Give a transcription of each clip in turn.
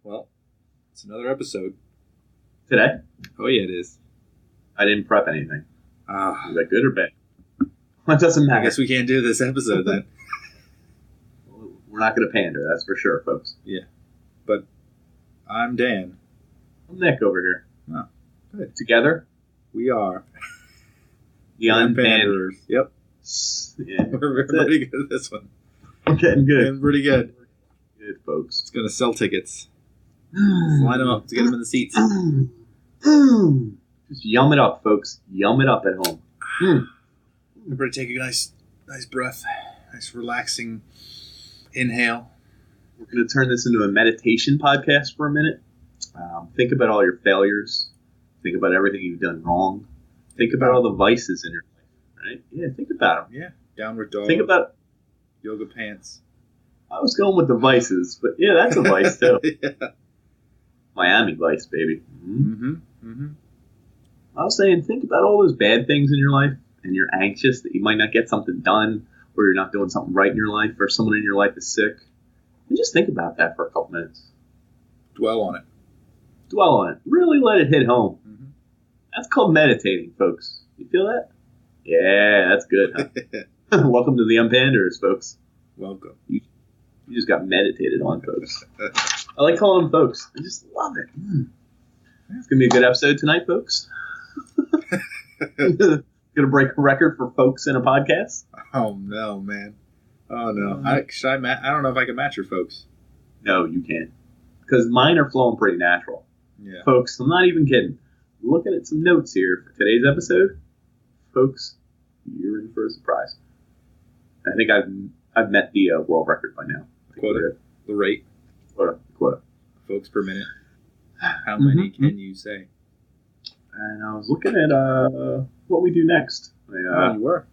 Well, it's another episode. Today? Oh, yeah, it is. I didn't prep anything. Ah, Is that good or bad? It doesn't matter. I guess we can't do this episode then. We're not going to pander, that's for sure, folks. Yeah. But I'm Dan. I'm Nick over here. Oh, good. Together, We are the Unpanderers. Yep. Yeah, We're pretty good at this one. we're getting good. Getting pretty good. Good, folks. It's going to sell tickets. Line them up to get them in the seats. Just yum it up, folks. Yum it up at home. Everybody take a nice breath. Nice relaxing inhale. We're going to turn this into a meditation podcast for a minute. Think about all your failures. Think about everything you've done wrong. Think about all the vices in your life, right? Yeah, think about them. Yeah. Downward dog. Think about... Yoga pants. I was going with the vices, but yeah, that's a vice too. Yeah. Miami Vice, baby. Mm-hmm. Mm-hmm. I was saying, think about all those bad things in your life, and you're anxious that you might not get something done, or you're not doing something right in your life, or someone in your life is sick. And just think about that for a couple minutes. Dwell on it. Dwell on it. Really let it hit home. Mm-hmm. That's called meditating, folks. You feel that? Yeah, that's good, huh? Welcome to the Unpanderers, folks. Welcome. You just got meditated on, folks. I like calling them folks. I just love it. It's going to be a good episode tonight, folks. Going to break a record for folks in a podcast. Oh, no, man. Oh, no. I don't know if I can match your folks. No, you can't. Because mine are flowing pretty natural. Yeah. Folks, I'm not even kidding. Looking at some notes here for today's episode. Folks, you're in for a surprise. I think I've met the world record by now. Quota. The rate. Quota. Folks per minute. How many can you say? And I was looking at what we do next. You were.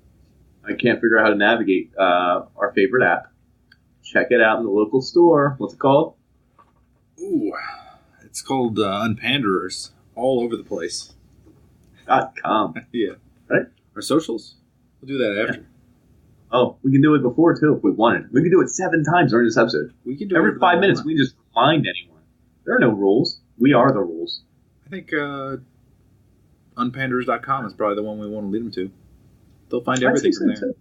I can't figure out how to navigate our favorite app. Check it out in the local store. What's it called? Ooh. It's called Unpanderers. All over the place. .com. Yeah. Right? Our socials? We'll do that after. Oh, we can do it before, too, if we wanted. We can do it 7 times during this episode. We can do Every it 5 minutes, we can just remind anyone. There are no rules. We are the rules. I think unpanderers.com is probably the one we want to lead them to. They'll find everything from there. Too.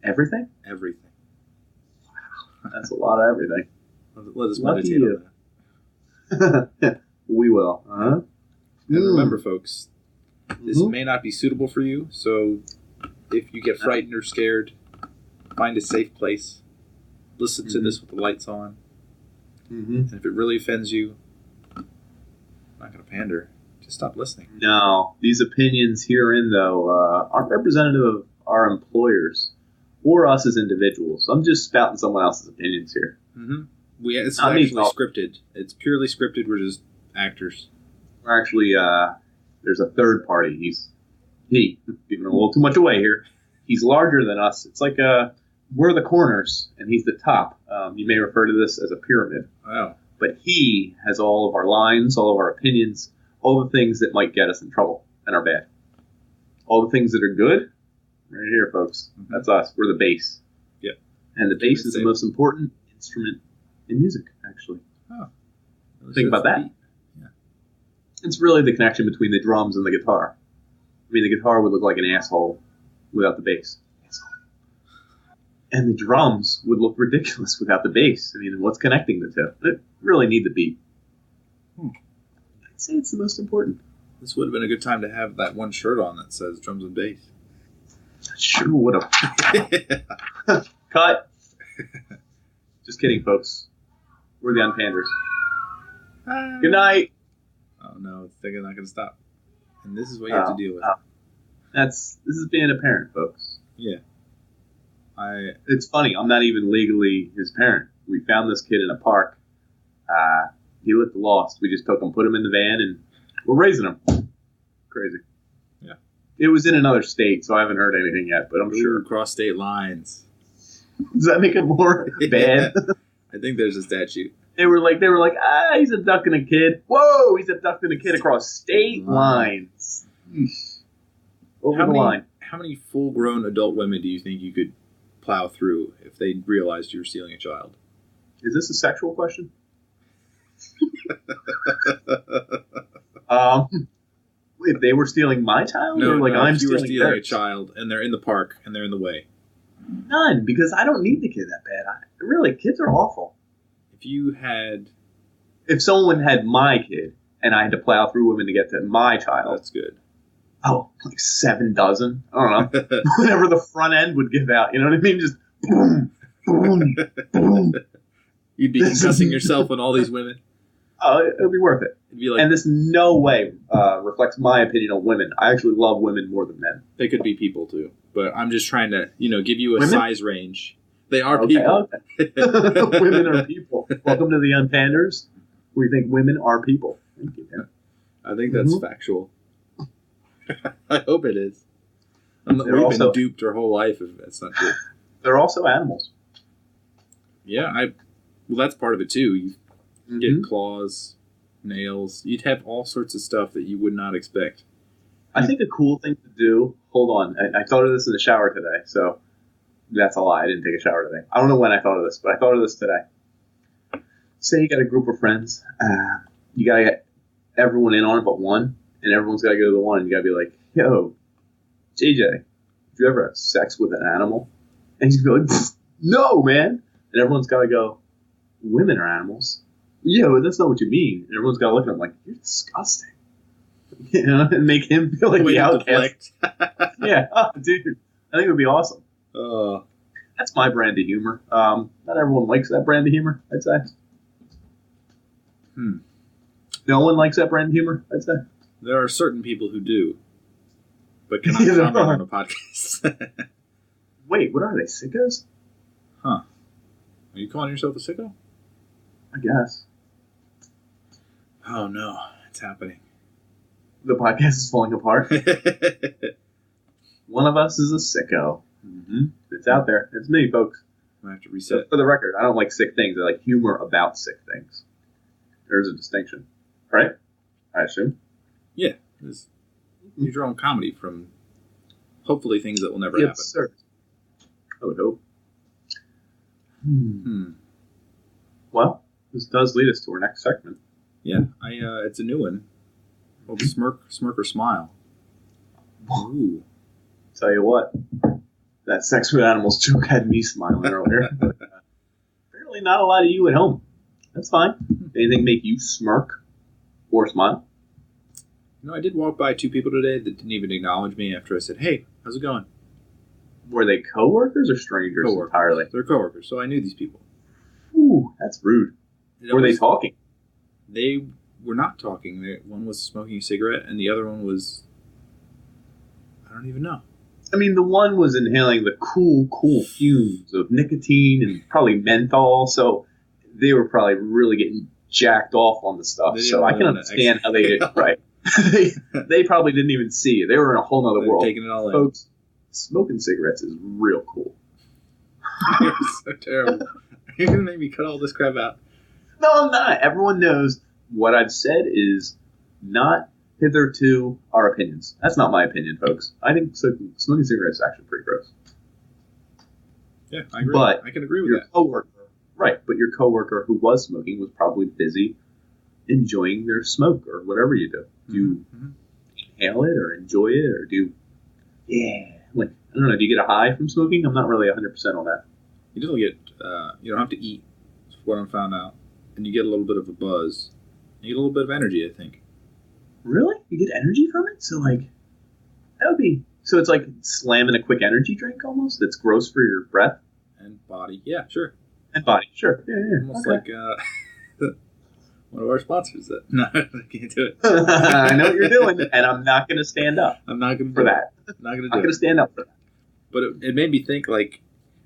Everything? Everything. Wow. That's a lot of everything. Let us meditate on that. We will. Uh-huh. And remember, folks, this may not be suitable for you, so if you get frightened or scared, find a safe place. Listen to this with the lights on. And if it really offends you, I'm not going to pander. Just stop listening. No. These opinions herein, though, aren't representative of our employers or us as individuals. I'm just spouting someone else's opinions here. It's actually scripted. It's purely scripted. We're just actors. We're actually, there's a third party. He's giving a little too much away here. He's larger than us. It's like we're the corners, and he's the top. You may refer to this as a pyramid. Wow. But he has all of our lines, all of our opinions, all the things that might get us in trouble and are bad. All the things that are good, right here, folks. That's us. We're the bass. Yep. And the bass is the most important instrument in music, actually. Oh. Think about that. Yeah. It's really the connection between the drums and the guitar. I mean, the guitar would look like an asshole without the bass. And the drums would look ridiculous without the bass. I mean, what's connecting the two? They really need the beat. I'd say it's the most important. This would have been a good time to have that one shirt on that says drums and bass. Sure would have. Cut. Just kidding, folks. We're the Unpanders. Good night. Oh, no. It's not going to stop. And this is what you have to deal with. This is being a parent, folks. Yeah. It's funny. I'm not even legally his parent. We found this kid in a park. He looked lost. We just took him, put him in the van, and we're raising him. Crazy. Yeah. It was in another state, so I haven't heard anything yet, but I'm sure. Cross state lines. Does that make it more bad? I think there's a statute. They were like, he's abducting a kid. Whoa, he's abducting a kid across state lines. Over the line. How many full-grown adult women do you think you could plow through if they realized you were stealing a child? Is this a sexual question? If they were stealing my child, No, or like I'm if you were stealing a theirs? child and they're in the park and they're in the way. None, because I don't need the kid that bad. Really, kids are awful. If you had... If someone had my kid and I had to plow through women to get to my child, That's good. oh, like 7 dozen. I don't know. Whatever the front end would give out. You know what I mean? Just boom, boom, boom. You'd be concussing yourself on all these women. Oh, it'll be worth it. It'd be like, And this no way reflects my opinion on women. I actually love women more than men. they could be people too. But I'm just trying to, give you a Women? size range. They are Okay, people. okay. Women are people. Welcome to the Unpanders. We think women are people. Thank you, man. I think that's factual. I hope it is. We've also- been duped our whole life if that's not true. They're also animals. Yeah, well, that's part of it too. You Mhm. get claws, nails. You'd have all sorts of stuff that you would not expect. I think a cool thing to do. Hold on, I thought of this in the shower today, so that's a lie. I didn't take a shower today. I don't know when I thought of this, but I thought of this today. Say you got a group of friends, you gotta get everyone in on it but one, and everyone's gotta go to the one, and you gotta be like, "Yo, JJ, did you ever have sex with an animal?" And he's gonna be like, "No, man," and everyone's gotta go, "Women are animals." Yo, that's not what you mean. And everyone's gotta look at him like, "You're disgusting." You know, and make him feel like Way the to outcast. deflect. Yeah, oh, dude, I think it would be awesome. Oh, That's my brand of humor. Not everyone likes that brand of humor, I'd say. No one likes that brand of humor, I'd say. there are certain people who do, but cannot Yeah, there comment are. on a podcast. Wait, what are they, sickos? Are you calling yourself a sicko? I guess. Oh no, it's happening. The podcast is falling apart. One of us is a sicko. Mm-hmm. It's out there. It's me, folks. I have to reset. For the record, I don't like sick things. I like humor about sick things. There's a distinction. Right? I assume. Yeah, use your own comedy from hopefully things that will never happen. Yes, sir. I would hope. Well, this does lead us to our next segment. Yeah, it's a new one. Called Smirk or Smile. Ooh. Tell you what, that sex with animals joke had me smiling earlier. But, apparently not a lot of you at home. That's fine. Anything make you smirk or smile? I did walk by 2 people today that didn't even acknowledge me after I said, "Hey, how's it going?" Were they coworkers or strangers Coworkers. entirely? They're coworkers, so I knew these people. Ooh, that's rude. Were they talking? They were not talking. One was smoking a cigarette, and the other one was... I don't even know. I mean, the one was inhaling the cool fumes of nicotine and probably menthol, so they were probably really getting jacked off on the stuff. They So didn't I can really understand how they did. Right. they probably didn't even see it. They were in a whole other They're world. taking it all in. Folks, smoking cigarettes is real cool. You're so terrible. You're going to make me cut all this crap out. No, I'm not. Everyone knows what I've said is not hitherto our opinions. That's not my opinion, folks. I think smoking cigarettes is actually pretty gross. Yeah, I agree. But I can agree with your that. coworker, right? But your coworker who was smoking was probably busy enjoying their smoke or whatever you do. Do you inhale it or enjoy it or do? Yeah, like I don't know. Do you get a high from smoking? I'm not really 100% on that. You don't get, you don't have to eat, is what I found out. And you get a little bit of a buzz. You get a little bit of energy, I think. Really? You get energy from it? So like, that would be. So it's like slamming a quick energy drink almost. That's gross for your breath And body. Yeah, sure. and body. Sure. Yeah. Almost Okay. like one of our sponsors. That No, I can't do it. I know what you're doing, and I'm not going to stand up I'm not going to for that. I'm not going to I'm do not going it. to stand up for that. But it made me think, like,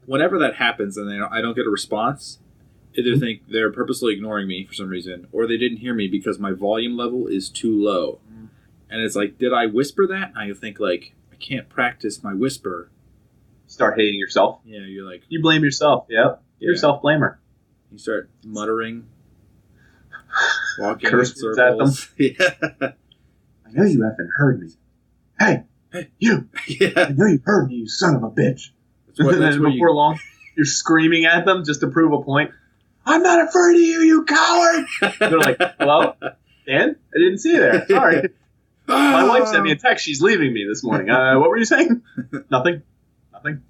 whenever that happens and I don't get a response, either think they're purposely ignoring me for some reason, or they didn't hear me because my volume level is too low. And it's like, did I whisper that? And I think, like, I can't practice my whisper. Start hating yourself. Yeah, you're like, You blame yourself. Yep. You're a Yeah. self-blamer. you start muttering, walking Curse in words at them. circles. Yeah. I know you haven't heard me. Hey, you! Yeah. I know you heard me, you son of a bitch. That's what, And that's then what before long, you're screaming at them just to prove a point. I'm not afraid of you, you coward! They're like, hello? Dan? I didn't see you there. Sorry. My wife sent me a text. She's leaving me this morning. What were you saying? Nothing. I think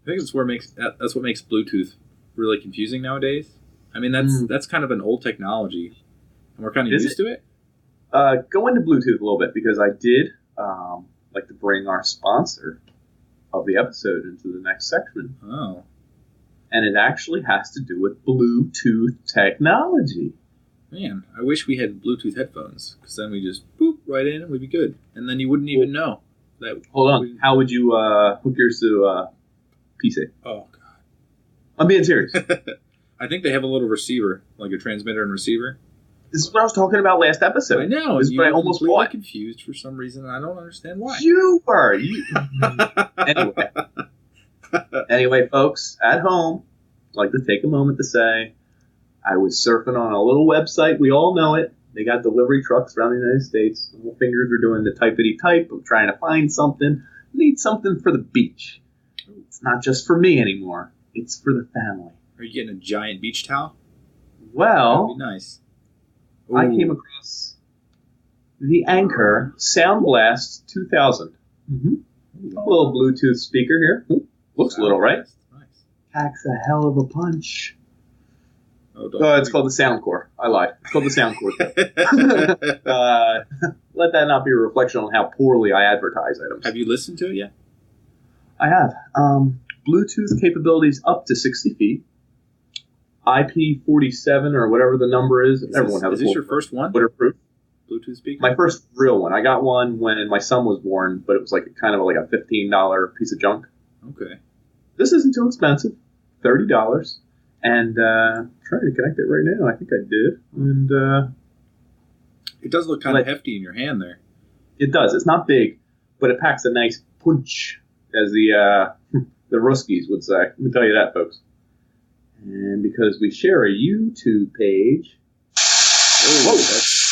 that's what makes Bluetooth really confusing nowadays. I mean, that's kind of an old technology, and we're kind of used to it. Go into Bluetooth a little bit, because I did like to bring our sponsor of the episode into the next section. Oh. And it actually has to do with Bluetooth technology. Man, I wish we had Bluetooth headphones, because then we just boop right in and we'd be good. And then you wouldn't even know. Hold on. How would you hook yours to PC? Oh, God. I'm being serious. I think they have a little receiver, like a transmitter and receiver. This is what I was talking about last episode. I know. This is what I almost bought. Confused for some reason, and I don't understand why. You were. Anyway, folks, at home, I'd like to take a moment to say I was surfing on a little website. We all know it. They got delivery trucks around the United States. Little fingers are doing the typity type of trying to find something. Need something for the beach. It's not just for me anymore. It's for the family. Are you getting a giant beach towel? Well, that'd be nice. Ooh. I came across the Anchor Sound Blast 2000. Mm-hmm. A little Bluetooth speaker here. Looks little, right? Nice. Packs a hell of a punch. Oh, it's called the Soundcore. I lied. It's called the Soundcore. Let that not be a reflection on how poorly I advertise items. Have you listened to it yet? I have. Bluetooth capabilities up to 60 feet. IP47 or whatever the number is. Everyone has. Is this your first one? Waterproof. Bluetooth speaker? My first real one. I got one when my son was born, but it was like a $15 piece of junk. Okay. This isn't too expensive. $30. And I'm trying to connect it right now. I think I did. And it does look kind of hefty in your hand there. It does. It's not big, but it packs a nice punch, as the Ruskies would say. Let me tell you that, folks. And because we share a YouTube page. Whoa, yes.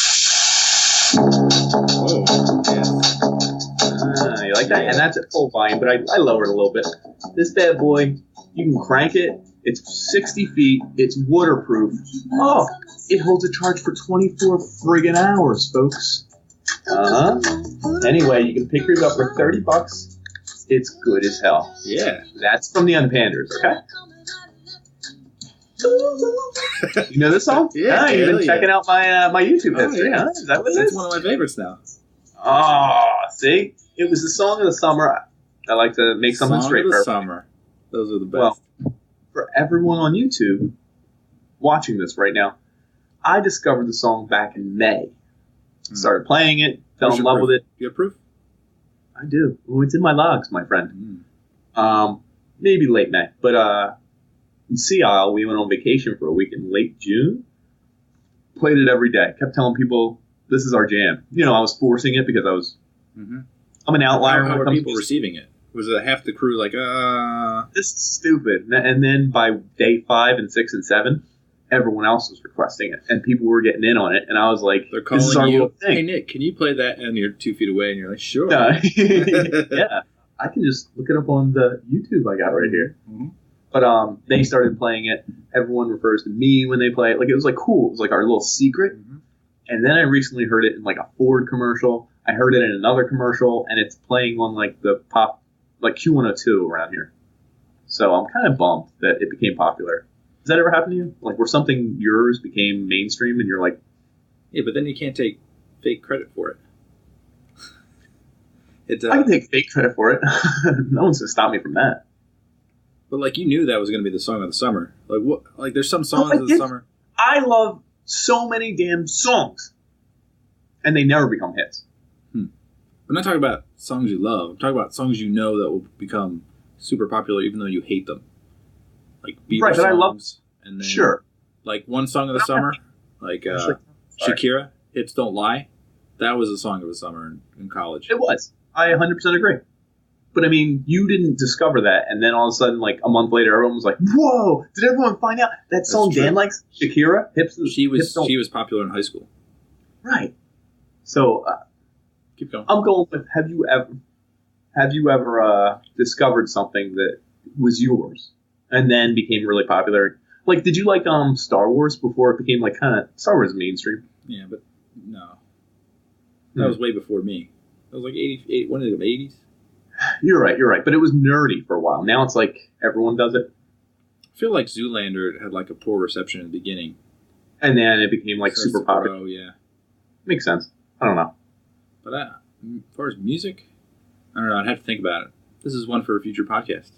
You like that? Yeah. And that's at full volume, but I lowered a little bit. This bad boy, you can crank it. It's 60 feet. It's waterproof. Oh, it holds a charge for 24 friggin' hours, folks. Anyway, you can pick yours up for $30. It's good as hell. Yeah. That's from the Unpanders, okay? You know this song? Yeah. You've been checking out my YouTube history, yeah. Huh? Is that what it is? That's one of my favorites now. Oh, see? It was the song of the summer. I like to make something straight for summer. Those are the best. Well, for everyone on YouTube watching this right now, I discovered the song back in May. Started playing it, fell in love with it. Do you have proof? I do. Well, it's in my logs, my friend. Maybe late May. But in Sea Isle, we went on vacation for a week in late June. Played it every day. Kept telling people, this is our jam. You know, I was forcing it because I was... I'm an outlier. How are people receiving it? Was it half the crew like, This is stupid. And then by day 5 and 6 and 7, everyone else was requesting it. And people were getting in on it. And I was like, they're calling this is our little thing. Hey, Nick, can you play that? And you're 2 feet away and you're like, sure. Yeah. I can just look it up on the YouTube I got right here. But they started playing it. Everyone refers to me when they play it. Like, it was like cool. It was like our little secret. And then I recently heard it in like a Ford commercial. I heard it in another commercial, and it's playing on like the pop, like Q102 around here. So I'm kind of bummed that it became popular. Does that ever happen to you? Like where something yours became mainstream, and you're like, yeah, but then you can't take fake credit for it. I can take fake credit for it. No one's gonna stop me from that. But like you knew that was going to be the song of the summer. Like what? Like there's some songs of the summer. I love so many damn songs, and they never become hits. I'm not talking about songs you love. I'm talking about songs you know that will become super popular even though you hate them. Like Bieber songs. But I love, and then, like one song of the summer, like Shakira, Hips Don't Lie. That was a song of the summer in college. It was. I 100% agree. But I mean, you didn't discover that, and then all of a sudden, like a month later, everyone was like, "Whoa! Did everyone find out that song Dan likes, Shakira? Hips." She was popular in high school. Right. So keep going. I'm going with have you ever discovered something that was yours and then became really popular? Like, did you like Star Wars before it became like kind of Star Wars mainstream? Yeah, but no, that was way before me. That was like 88. When did it? 80s. You're right. But it was nerdy for a while. Now it's like everyone does it. I feel like Zoolander had like a poor reception in the beginning, and then it became like super popular. Oh yeah, makes sense. I don't know. But as far as music, I don't know. I'd have to think about it. This is one for a future podcast.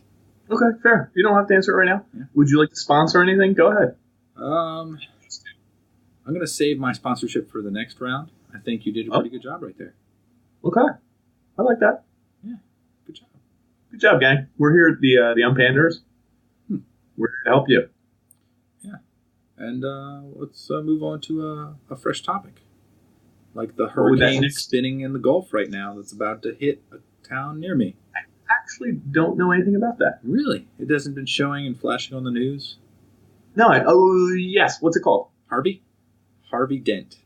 Okay, fair. You don't have to answer it right now. Yeah. Would you like to sponsor anything? Go ahead. I'm going to save my sponsorship for the next round. I think you did a pretty good job right there. Okay. I like that. Yeah, good job. Good job, gang. We're here at the Unpanders. We're here to help you. Yeah. And let's move on to a fresh topic. Like the hurricane spinning in the Gulf right now that's about to hit a town near me. I actually don't know anything about that. Really? It hasn't been showing and flashing on the news? No. Yes. What's it called? Harvey Dent.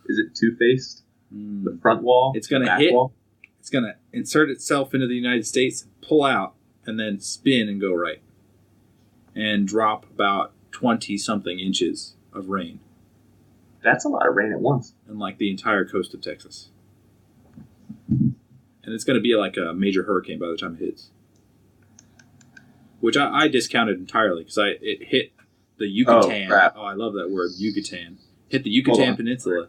Is it two-faced? The front wall? It's going to hit. Wall? It's going to insert itself into the United States, pull out, and then spin and go right. And drop about 20-something inches of rain. That's a lot of rain at once. And like the entire coast of Texas. And it's going to be like a major hurricane by the time it hits. Which I discounted entirely because it hit the Yucatan. Oh, I love that word, Yucatan. Hit the Yucatan Peninsula.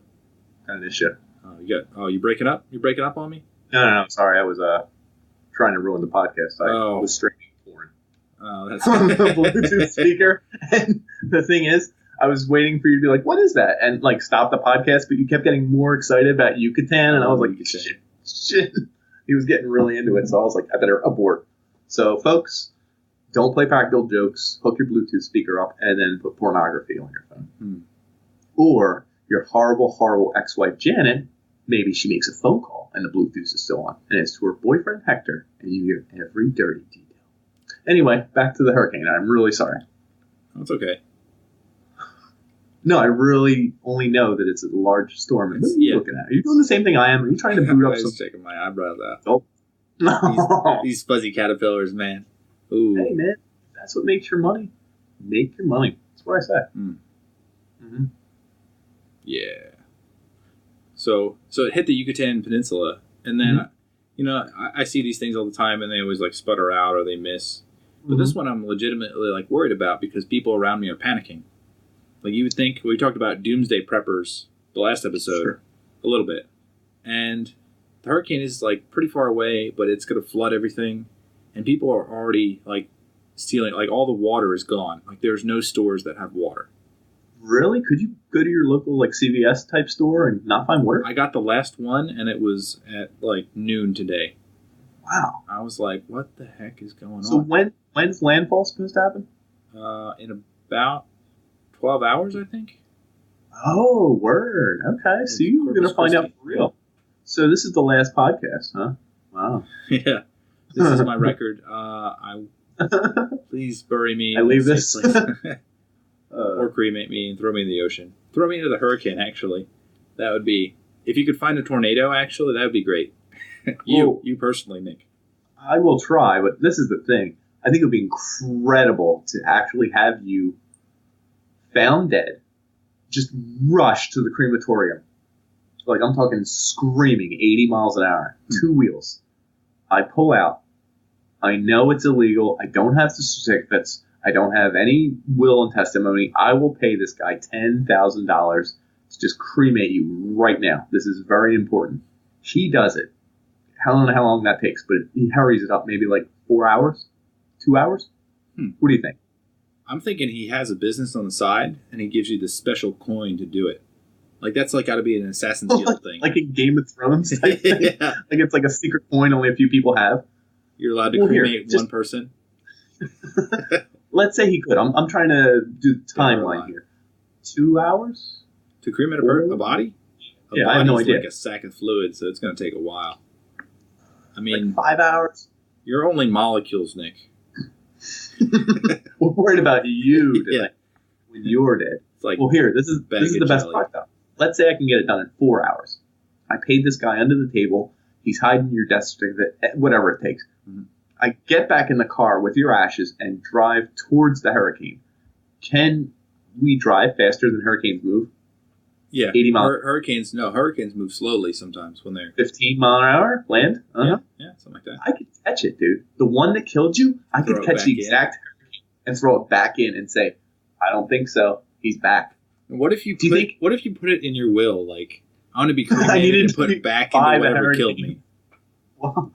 Kind of shit. You breaking up? You breaking up on me? No. Sorry, I was trying to ruin the podcast. I was streaming porn. Oh, that's on the Bluetooth speaker. And the thing is, I was waiting for you to be like, "What is that?" and like stop the podcast, but you kept getting more excited about Yucatan, and I was like, "Shit!" He was getting really into it, so I was like, "I better abort." So, folks, don't play practical jokes. Hook your Bluetooth speaker up, and then put pornography on your phone. Or your horrible ex-wife Janet. Maybe she makes a phone call and the Bluetooth is still on, and it's to her boyfriend Hector, and you hear every dirty detail. Anyway, back to the hurricane. I'm really sorry. That's okay. No, I really only know that it's a large storm. And what are you looking at? Are you doing the same thing I am? Are you trying to boot up I was checking my eyebrows out. Oh. No. These fuzzy caterpillars, man. Ooh. Hey, man. That's what makes your money. Make your money. That's what I say. Mm-hmm. Yeah. So it hit the Yucatan Peninsula, and then, I see these things all the time, and they always, like, sputter out or they miss. But this one I'm legitimately, like, worried about because people around me are panicking. Like, you would think, we talked about doomsday preppers the last episode a little bit. And the hurricane is, like, pretty far away, but it's going to flood everything. And people are already, like, stealing. Like, all the water is gone. Like, there's no stores that have water. Really? Could you go to your local, like, CVS type store and not find water? I got the last one, and it was at, like, noon today. Wow. I was like, what the heck is going on? So when's landfall supposed to happen? In about 12 hours, I think. Oh, word. Okay. So you're going to find out for real. So this is the last podcast, huh? Wow. Yeah. This is my record. Please bury me. I leave this. Or cremate me and throw me in the ocean. Throw me into the hurricane, actually. That would be... If you could find a tornado, actually, that would be great. You personally, Nick. I will try, but this is the thing. I think it would be incredible to actually have you found dead, just rush to the crematorium. Like, I'm talking screaming, 80 miles an hour, 2 wheels. I pull out. I know it's illegal. I don't have the certificates. I don't have any will and testimony. I will pay this guy $10,000 to just cremate you right now. This is very important. He does it. I don't know how long that takes, but he hurries it up maybe like 4 hours, 2 hours. What do you think? I'm thinking he has a business on the side, and he gives you this special coin to do it. Like, that's like got to be an Assassin's Guild thing. Like in Game of Thrones? Like it's like a secret coin only a few people have. You're allowed to cremate one person. Let's say he could. I'm trying to do the timeline here. 2 hours? To cremate a body? I have no idea. Like a sack of fluid, so it's going to take a while. I mean... Like 5 hours? You're only molecules, Nick. We're worried about you today when you're dead. It's like, well, here, this is the best part, though. Let's say I can get it done in 4 hours. I paid this guy under the table. He's hiding your death certificate, whatever it takes. I get back in the car with your ashes and drive towards the hurricane. Can we drive faster than hurricanes move? Yeah. 80 miles. Hurricanes move slowly sometimes when they're 15 mile an hour land? Uh-huh. Yeah, something like that. I could catch it, dude. The one that killed you, I could catch the exact hurricane and throw it back in and say, I don't think so. He's back. And what if you put it in your will, like, I want to be cremated and put it back into whatever killed me? Well,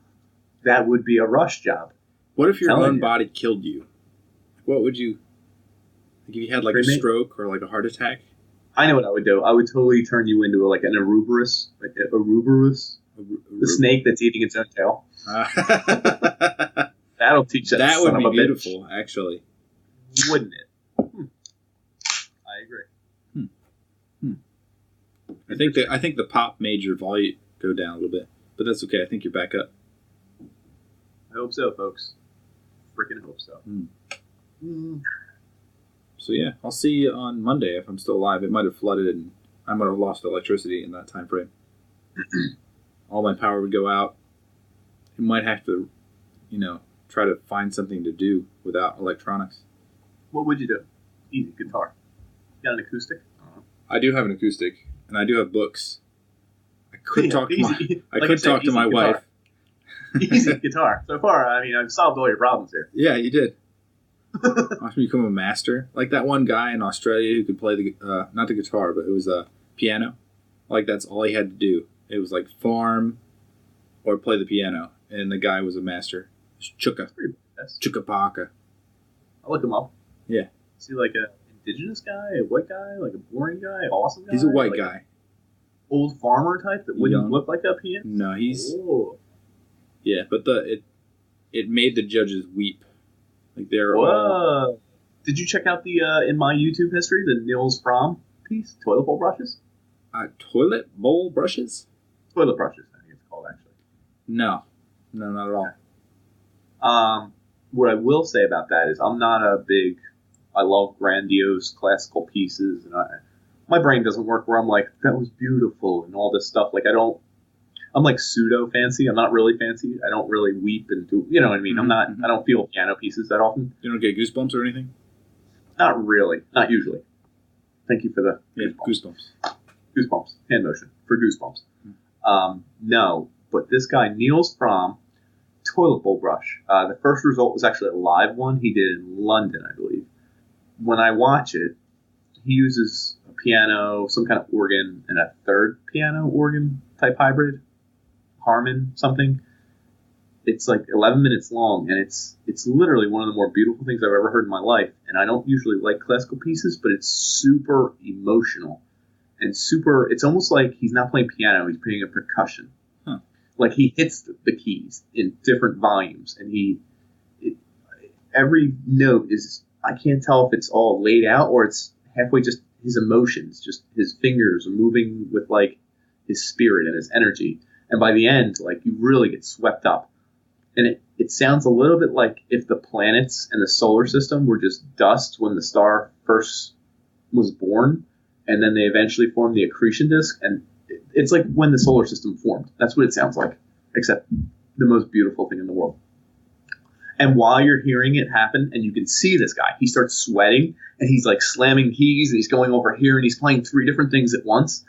that would be a rush job. What if your own body killed you? What would you... Like if you had like a stroke or like a heart attack? I know what I would do. I would totally turn you into like an aruberus. The snake that's eating its own tail. That'll teach that would be beautiful, bitch. Actually. Wouldn't it? I agree. I think the pop made your volume go down a little bit, but that's okay. I think you're back up. I hope so, folks. Freaking hope so. So yeah, I'll see you on Monday if I'm still alive. It might have flooded and I might have lost electricity in that time frame. All my power would go out. You might have to, try to find something to do without electronics. What would you do? Easy, guitar. You got an acoustic? I do have an acoustic, and I do have books. I could talk to my wife. Easy guitar. So far, I've solved all your problems here. Yeah, you did. Watch me become a master. Like that one guy in Australia who could play not the guitar, but it was a piano. Like that's all he had to do. It was like farm or play the piano. And the guy was a master. Chukapaka. I'll look him up. Yeah. Is he like an indigenous guy, a white guy, like a boring guy, an awesome guy? He's a white like guy. Old farmer type that wouldn't look like a piano? No, he's... Oh. Yeah, but it made the judges weep. Like they're all... Did you check out the in my YouTube history the Nils prom piece? Toilet bowl brushes? Toilet bowl brushes? Toilet brushes, I think it's called actually. No, not at all. What I will say about that is I love grandiose classical pieces, and my brain doesn't work where I'm like, that was beautiful and all this stuff. Like I'm like pseudo fancy. I'm not really fancy. I don't really weep and do, you know what I mean? I don't feel piano pieces that often. You don't get goosebumps or anything? Not really. Not usually. Thank you for the goosebumps. Goosebumps. Hand motion for goosebumps. No, but this guy, Nils Prom, toilet bowl brush. The first result was actually a live one he did in London, I believe. When I watch it, he uses a piano, some kind of organ, and a third piano organ type hybrid. Harmon something. It's like 11 minutes long, and it's literally one of the more beautiful things I've ever heard in my life. And I don't usually like classical pieces, but it's super emotional and it's almost like he's not playing piano, he's playing a percussion. Like he hits the keys in different volumes, and every note is, I can't tell if it's all laid out or it's halfway just his emotions, just his fingers are moving with like his spirit and his energy. And by the end, like you really get swept up. And it sounds a little bit like if the planets and the solar system were just dust when the star first was born, and then they eventually formed the accretion disk. And it's like when the solar system formed. That's what it sounds like, except the most beautiful thing in the world. And while you're hearing it happen, and you can see this guy, he starts sweating, and he's like slamming keys, and he's going over here, and he's playing 3 different things at once.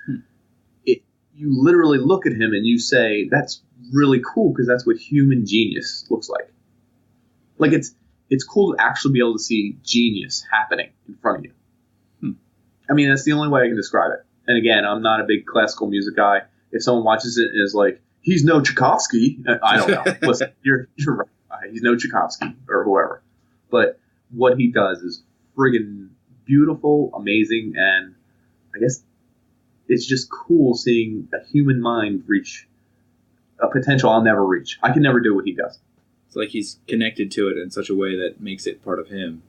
You literally look at him and you say, that's really cool, because that's what human genius looks like. Like it's cool to actually be able to see genius happening in front of you. I mean, that's the only way I can describe it. And again, I'm not a big classical music guy. If someone watches it and is like, he's no Tchaikovsky, I don't know. Listen, you're right. He's no Tchaikovsky or whoever. But what he does is friggin' beautiful, amazing, and I guess it's just cool seeing a human mind reach a potential I'll never reach. I can never do what he does. It's like he's connected to it in such a way that makes it part of him.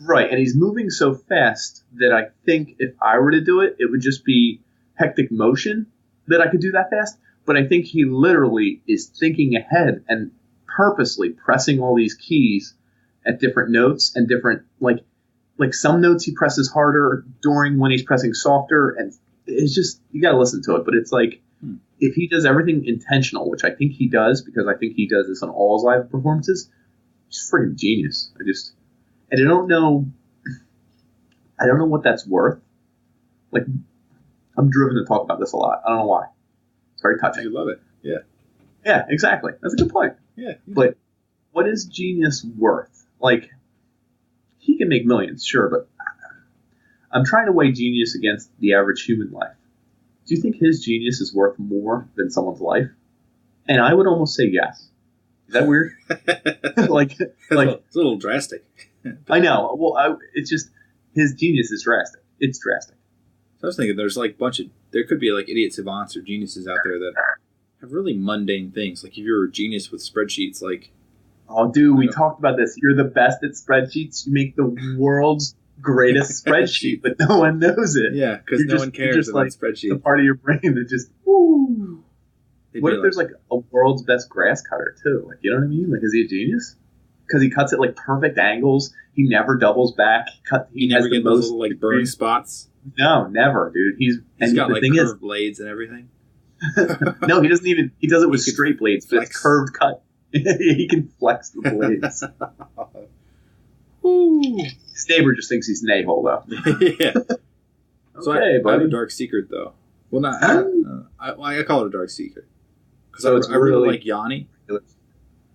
Right, and he's moving so fast that I think if I were to do it, it would just be hectic motion that I could do that fast. But I think he literally is thinking ahead and purposely pressing all these keys at different notes and different, like some notes he presses harder during when he's pressing softer, and it's just, you got to listen to it. But it's like, if he does everything intentional, which I think he does, because I think he does this on all his live performances, he's freaking genius. And I don't know what that's worth. Like, I'm driven to talk about this a lot. I don't know why. It's very touching. You love it. Yeah. Yeah, exactly. That's a good point. Yeah. But what is genius worth? Like, he can make millions, sure, but I'm trying to weigh genius against the average human life. Do you think his genius is worth more than someone's life? And I would almost say yes. Is that weird? like, It's a little drastic. I know. Well, it's just his genius is drastic. It's drastic. So I was thinking there's like there could be like idiot savants or geniuses out there that have really mundane things. Like if you're a genius with spreadsheets, like... Oh, dude, we talked about this. You're the best at spreadsheets. You make the world's greatest spreadsheet, but no one knows it. Yeah, because no one cares about spreadsheets. The part of your brain that just, woo. What if there's like a world's best grass cutter, too? Like, you know what I mean? Like, is he a genius? Because he cuts at like perfect angles. He never doubles back. He never gets those little like burn spots. No, never, dude. He's got like curved blades and everything. No, he doesn't even. He does it with straight blades, but it's curved cut. He can flex the blades. His neighbor just thinks he's an a-hole, though. Yeah. So I have a dark secret, though. Well, not. I call it a dark secret because I really like Yanni.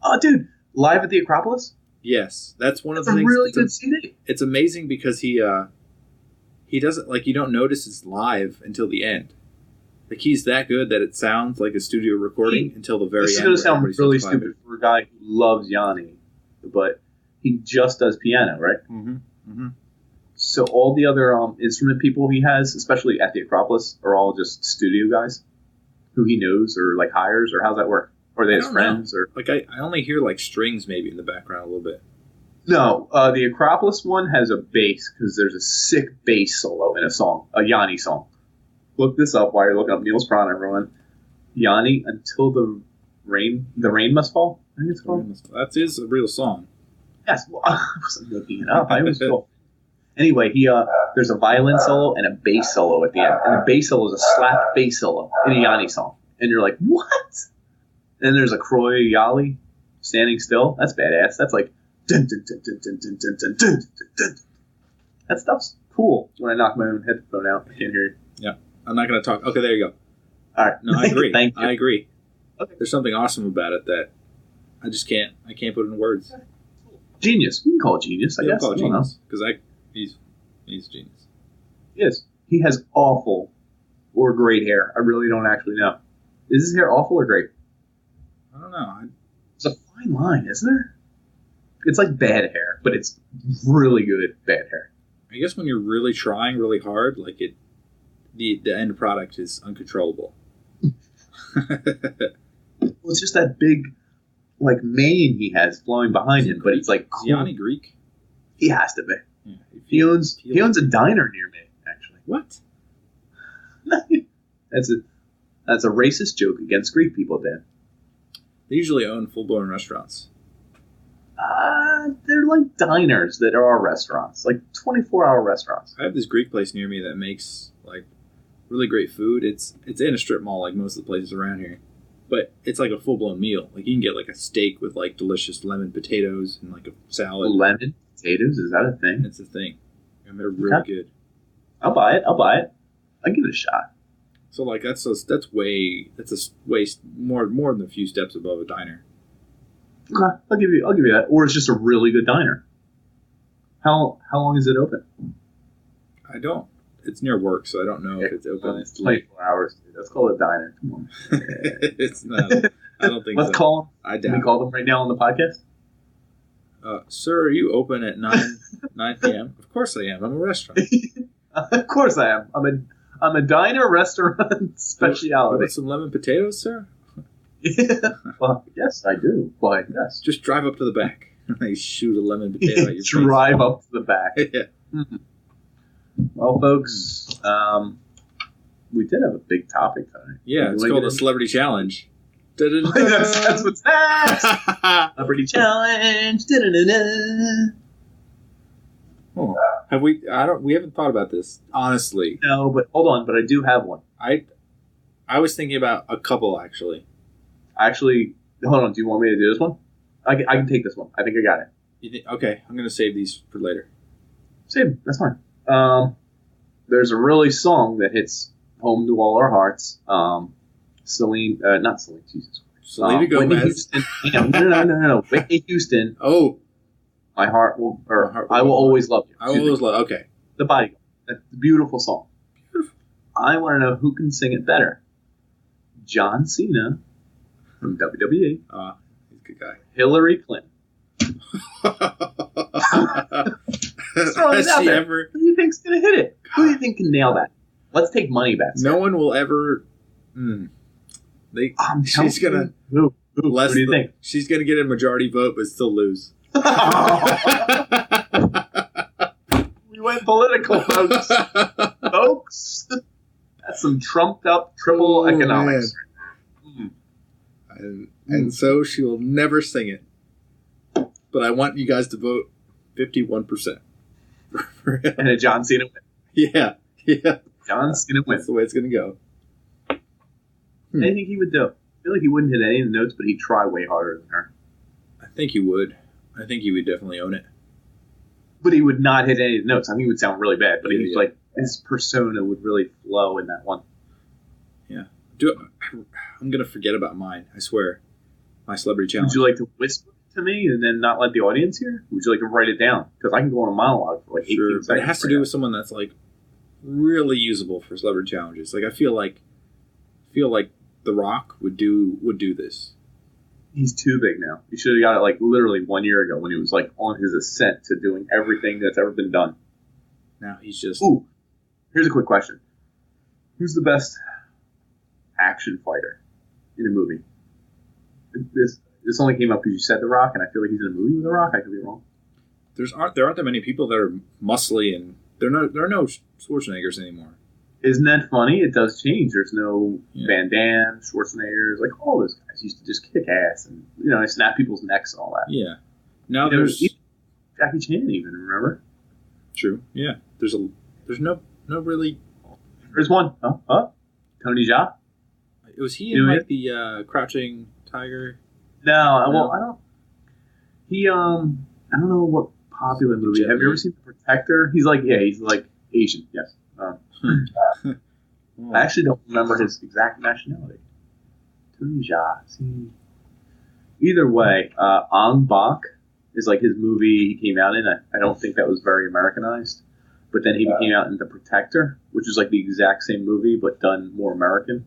Oh, dude, live at the Acropolis. Yes, that's one of the things. It's a really good CD. It's amazing because he doesn't like you don't notice it's live until the end. Like he's that good that it sounds like a studio recording until the very end. This is going to sound really stupid for a guy who loves Yanni, but he just does piano, right? Mm-hmm. Mm-hmm. So all the other instrument people he has, especially at the Acropolis, are all just studio guys who he knows or like hires, or how's that work? Or are they his friends? Or like I only hear like strings maybe in the background a little bit. No, the Acropolis one has a bass because there's a sick bass solo in a song, a Yanni song. Look this up while you're looking up Nils Pratt, everyone. Yanni, Until the Rain Must Fall, I think it's called. That is a real song. Yes, well, I wasn't looking it up. I was cool. Anyway, there's a violin solo and a bass solo at the end. And the bass solo is a slap bass solo in a Yanni song. And you're like, what? And then there's a Croy Yali, Standing Still. That's badass. That's like, dun, dun, dun, dun, dun, dun, dun, dun, dun, dun. That stuff's cool. When I knock my own headphone out, I can't hear you. Yeah. I'm not going to talk. Okay, there you go. All right. No, I agree. Thank you. I agree. Okay. There's something awesome about it that I just can't. I can't put it in words. Genius. We can call it genius, I guess. Call it genius because he's genius. Yes. He has awful or great hair. I really don't actually know. Is his hair awful or great? I don't know. It's a fine line, isn't there? It's like bad hair, but it's really good bad hair. I guess when you're really trying really hard, like the end product is uncontrollable. Well, it's just that big, like, mane he has flowing behind him, but it's like cool. Is Yanni Greek? He has to be. Yeah, he owns a diner near me, actually. What? That's a racist joke against Greek people, Dan. They usually own full-blown restaurants. They're like diners that are restaurants, like 24-hour restaurants. I have this Greek place near me that makes like really great food. It's in a strip mall, like most of the places around here, but it's like a full-blown meal. Like you can get like a steak with like delicious lemon potatoes and like a salad. Lemon potatoes, is that a thing? It's a thing, and they're really good. I'll buy it. I'll give it a shot. So like that's way more than a few steps above a diner. Okay, I'll give you that. Or it's just a really good diner. How long is it open? I don't. It's near work, so I don't know if it's open. It's 24 hours. Dude. Let's call it a diner. Come on. It's not. I don't think. Let's call them. I doubt. Can we call them right now on the podcast? Sir, are you open at 9 p.m.? Of course I am. I'm a restaurant. Of course I am. I'm a diner restaurant speciality. With some lemon potatoes, sir? Yeah. Well, yes, I do. Why, yes. Just drive up to the back. They shoot a lemon potato at your face. Drive up to the back. Yeah. Mm-hmm. Well, folks, we did have a big topic tonight. Yeah, it's called a celebrity challenge. That's what's next. Celebrity challenge. Oh, have we? We haven't thought about this honestly. No, but hold on. But I do have one. I was thinking about a couple, actually. Actually, hold on. Do you want me to do this one? I can take this one. I think I got it. Okay, I'm going to save these for later. Save them. That's fine. There's a really song that hits home to all our hearts. Celine, not Celine, Jesus. Selena Gomez. Whitney Houston. No. Whitney Houston. Oh. My heart will, I will always love you. I will always love. Okay. The Bodyguard. That's a beautiful song. Beautiful. I want to know who can sing it better. John Cena from WWE. He's a good guy. Hillary Clinton. Has she ever? Who do you think's gonna hit it? Who do you think can nail that? Let's take money bets. No one will ever. She's gonna. Who do you think? She's gonna get a majority vote, but still lose. We went political, folks. Folks, that's some trumped up triple economics. And so she will never sing it. But I want you guys to vote 51%. And a John Cena win. Yeah. John Cena win. That's the way it's going to go. What do you think he would do? I feel like he wouldn't hit any of the notes, but he'd try way harder than her. I think he would. I think he would definitely own it. But he would not hit any of the notes. I think he would sound really bad, but he's like, his persona would really flow in that one. Yeah. I'm going to forget about mine, I swear. My celebrity challenge. Would you like to whisper to me and then not let the audience hear? Would you like to write it down? Because I can go on a monologue for like 18 seconds. But it has to do with someone that's like really usable for celebrity challenges. Like I feel like The Rock would do this. He's too big now. He should have got it like literally 1 year ago when he was like on his ascent to doing everything that's ever been done. Now he's just... Ooh, here's a quick question. Who's the best action fighter in a movie? This only came up because you said The Rock, and I feel like he's in a movie with The Rock. I could be wrong. There aren't that many people that are muscly, and there are no Schwarzeneggers anymore. Isn't that funny? It does change. There's no Van Damme, Schwarzeneggers, like all those guys used to just kick ass and they snap people's necks and all that. Yeah. Now there's Jackie Chan even, remember? True. Yeah. There's no really. There's one. Tony Jaa. Was he in like the Crouching Tiger? No. Well, I don't. I don't know what popular movie. Have you ever seen The Protector? He's like Asian. Yes. I actually don't remember his exact nationality. Tony Jaa. Either way, Ong Bak is like his movie he came out in. I don't think that was very Americanized. But then he came out in The Protector, which is like the exact same movie but done more American.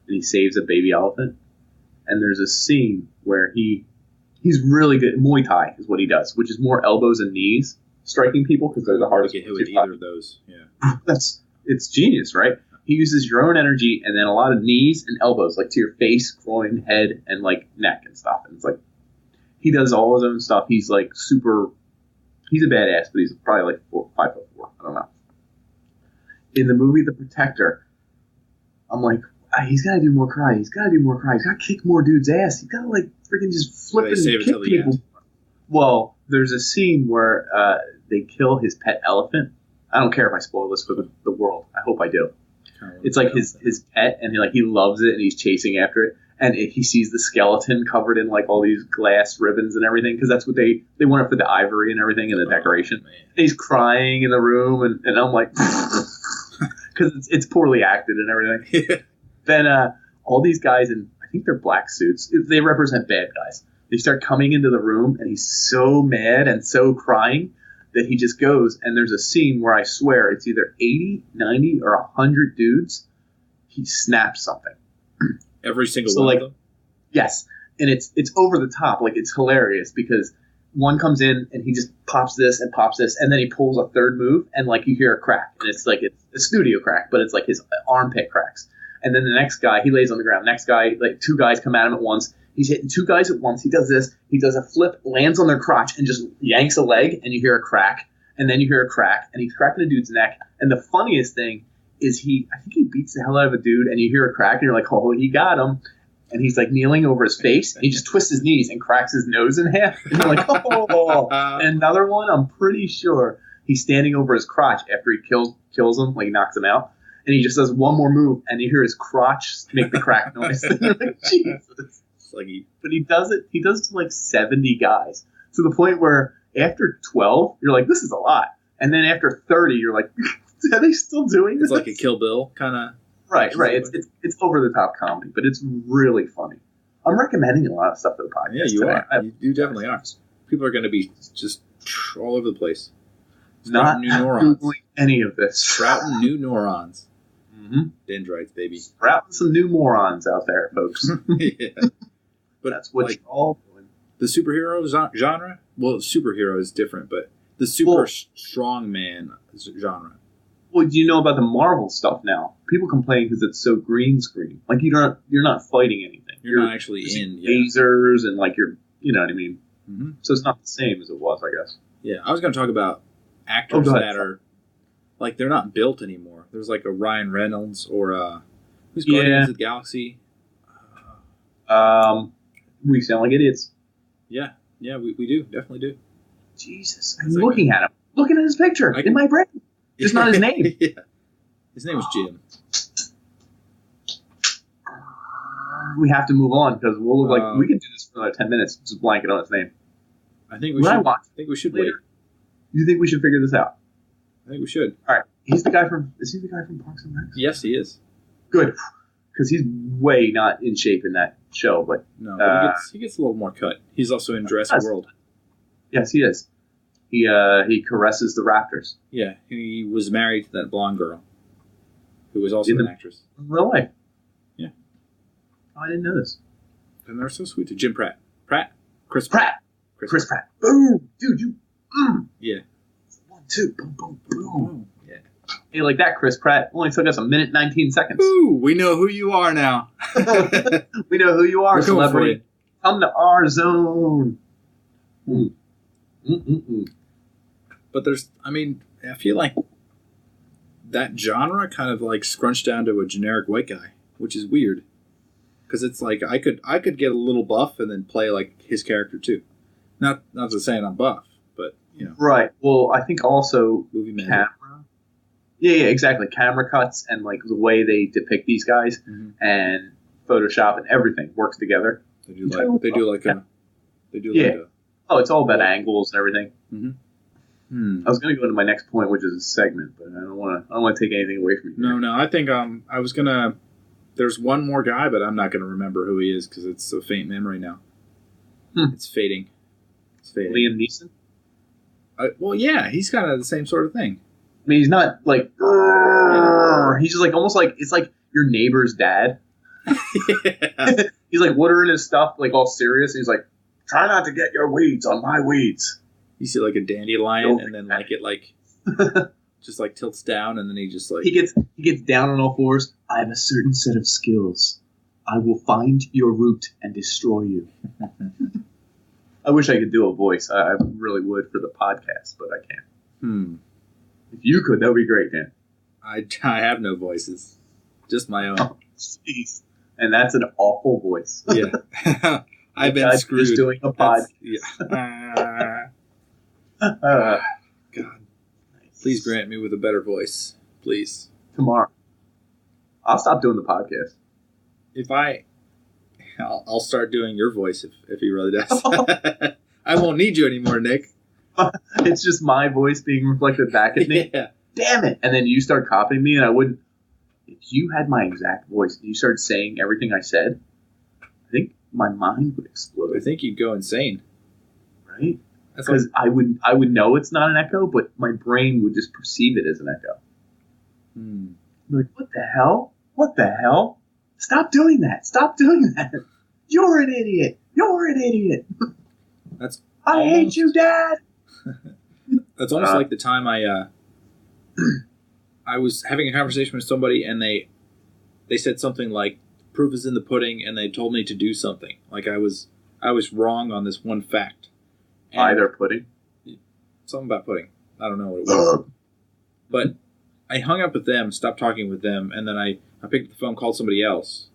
And he saves a baby elephant. And there's a scene where he's really good. Muay Thai is what he does, which is more elbows and knees striking people because they're the hardest. Get hit with either of those. Yeah. It's genius, right? He uses your own energy and then a lot of knees and elbows, like to your face, groin, head, and like neck and stuff. And it's like he does all his own stuff. He's like super. He's a badass, but he's probably like 5'4". I don't know. In the movie The Protector, I'm like, he's got to do more cry. He's got to do more cry. He's got to kick more dudes' ass. He's got to like freaking just flip and kick people. End. Well, there's a scene where they kill his pet elephant. I don't care if I spoil this for the world. I hope I do. It's like his pet, and he loves it, and he's chasing after it. And he sees the skeleton covered in like all these glass ribbons and everything, because that's what they want it for the ivory and everything and the decoration. And he's crying in the room, and I'm like, because it's poorly acted and everything. Yeah. Then all these guys, and I think they're black suits, they represent bad guys. They start coming into the room, and he's so mad and so crying that he just goes, and there's a scene where I swear it's either 80, 90, or 100 dudes. He snaps something. Every single one of them? Yes. And it's over the top. Like, it's hilarious because one comes in, and he just pops this, and then he pulls a third move, and, like, you hear a crack. And it's like it's a studio crack, but it's like his armpit cracks. And then the next guy, he lays on the ground. Next guy, like, two guys come at him at once. He's hitting two guys at once. He does this. He does a flip, lands on their crotch, and just yanks a leg, and you hear a crack. And then you hear a crack, and he's cracking a dude's neck. And the funniest thing is I think he beats the hell out of a dude, and you hear a crack, and you're like, oh, he got him. And he's, like, kneeling over his face, and he just twists his knees and cracks his nose in half. And you're like, oh. And another one, I'm pretty sure he's standing over his crotch after he kills him, like he knocks him out. and he just does one more move, and you hear his crotch make the crack noise. Like, Jesus. But he does it to like 70 guys. To the point where after 12, you're like, this is a lot. And then after 30, you're like, are they still doing this? It's like a Kill Bill kind of. Right. It's over the top comedy, but it's really funny. I'm recommending a lot of stuff for the podcast. Yeah, you are. You definitely are. People are going to be just all over the place. Not new neurons. Googling any of this. Sprouting new neurons. Mm-hmm. Dendrites, baby. Sprouting some new morons out there, folks. Yeah. But that's what you're all doing. The superhero genre? Well, superhero is different, but the super strong man genre. Well, do you know about the Marvel stuff now? People complain because it's so green screen. Like you're not fighting anything. You're not actually in lasers and like you know what I mean. Mm-hmm. So it's not the same as it was, I guess. Yeah, I was going to talk about actors that are like they're not built anymore. There's like a Ryan Reynolds or who's Guardians of the Galaxy. We sound like idiots. Yeah, we do definitely do. Jesus, I'm looking at him, looking at his picture in my brain. Just not his name. Yeah. His name was Jim. We have to move on because we'll look like we can do this for another 10 minutes. Just blanket on his name. I think we should. I think we should wait. You think we should figure this out? I think we should. All right. Is he the guy from Parks and Rec? Yes, he is. Good, because he's way not in shape in that show. But no, he gets a little more cut. He's also in Jurassic World. Yes, he is. He caresses the raptors. Yeah, he was married to that blonde girl, who was also an actress. In real life. Yeah. Oh, I didn't know this. And they're so sweet. Jim Pratt. Chris Pratt. Boom, dude, you. Yeah. 1, 2, boom, boom, boom. Yeah. Hey, like that, Chris Pratt. Only took us a minute 19 seconds. Ooh, we know who you are now. We know who you are, celebrity. Come to our zone. But I feel like that genre kind of like scrunched down to a generic white guy, which is weird. Because it's like I could get a little buff and then play like his character too. Not to say I'm buff, but you know. Right. Well, I think also movie camera. Yeah, exactly. Camera cuts and like the way they depict these guys and Photoshop and everything works together. They do like a. Oh, it's all about angles and everything. Mm-hmm. I was going to go into my next point, which is a segment, but I don't want to take anything away from you. No. I think I was gonna. There's one more guy, but I'm not gonna remember who he is because it's a faint memory now. It's fading. Liam Neeson. Well, yeah, he's kind of the same sort of thing. I mean, he's not like. He's just like almost like it's like your neighbor's dad. He's like watering his stuff, like all serious. And he's like, "Try not to get your weeds on my weeds." You see like a dandelion, and then like it like just like tilts down, and then he just like he gets down on all fours. I have a certain set of skills. I will find your root and destroy you. I wish I could do a voice. I really would for the podcast, but I can't. If you could, that would be great, Dan. I have no voices, just my own. Oh, jeez. And that's an awful voice. Yeah. I've been screwed. Just doing a podcast. Yeah. God. Please grant me with a better voice. Please. Tomorrow. I'll stop doing the podcast. I'll start doing your voice if he really does. I won't need you anymore, Nick. It's just my voice being reflected back at me. Yeah. Damn it. And then you start copying me, and I wouldn't. If you had my exact voice and you started saying everything I said, I think my mind would explode. I think you'd go insane. Right? Because I would know it's not an echo, but my brain would just perceive it as an echo. Like, what the hell? What the hell? Stop doing that. Stop doing that. You're an idiot. You're an idiot. I hate you, Dad. That's almost like the time I was having a conversation with somebody and they said something like, proof is in the pudding, and they told me to do something. Like I was wrong on this one fact. Either pudding? Something about pudding. I don't know what it was. But I hung up with them, stopped talking with them, and then I picked up the phone, called somebody else.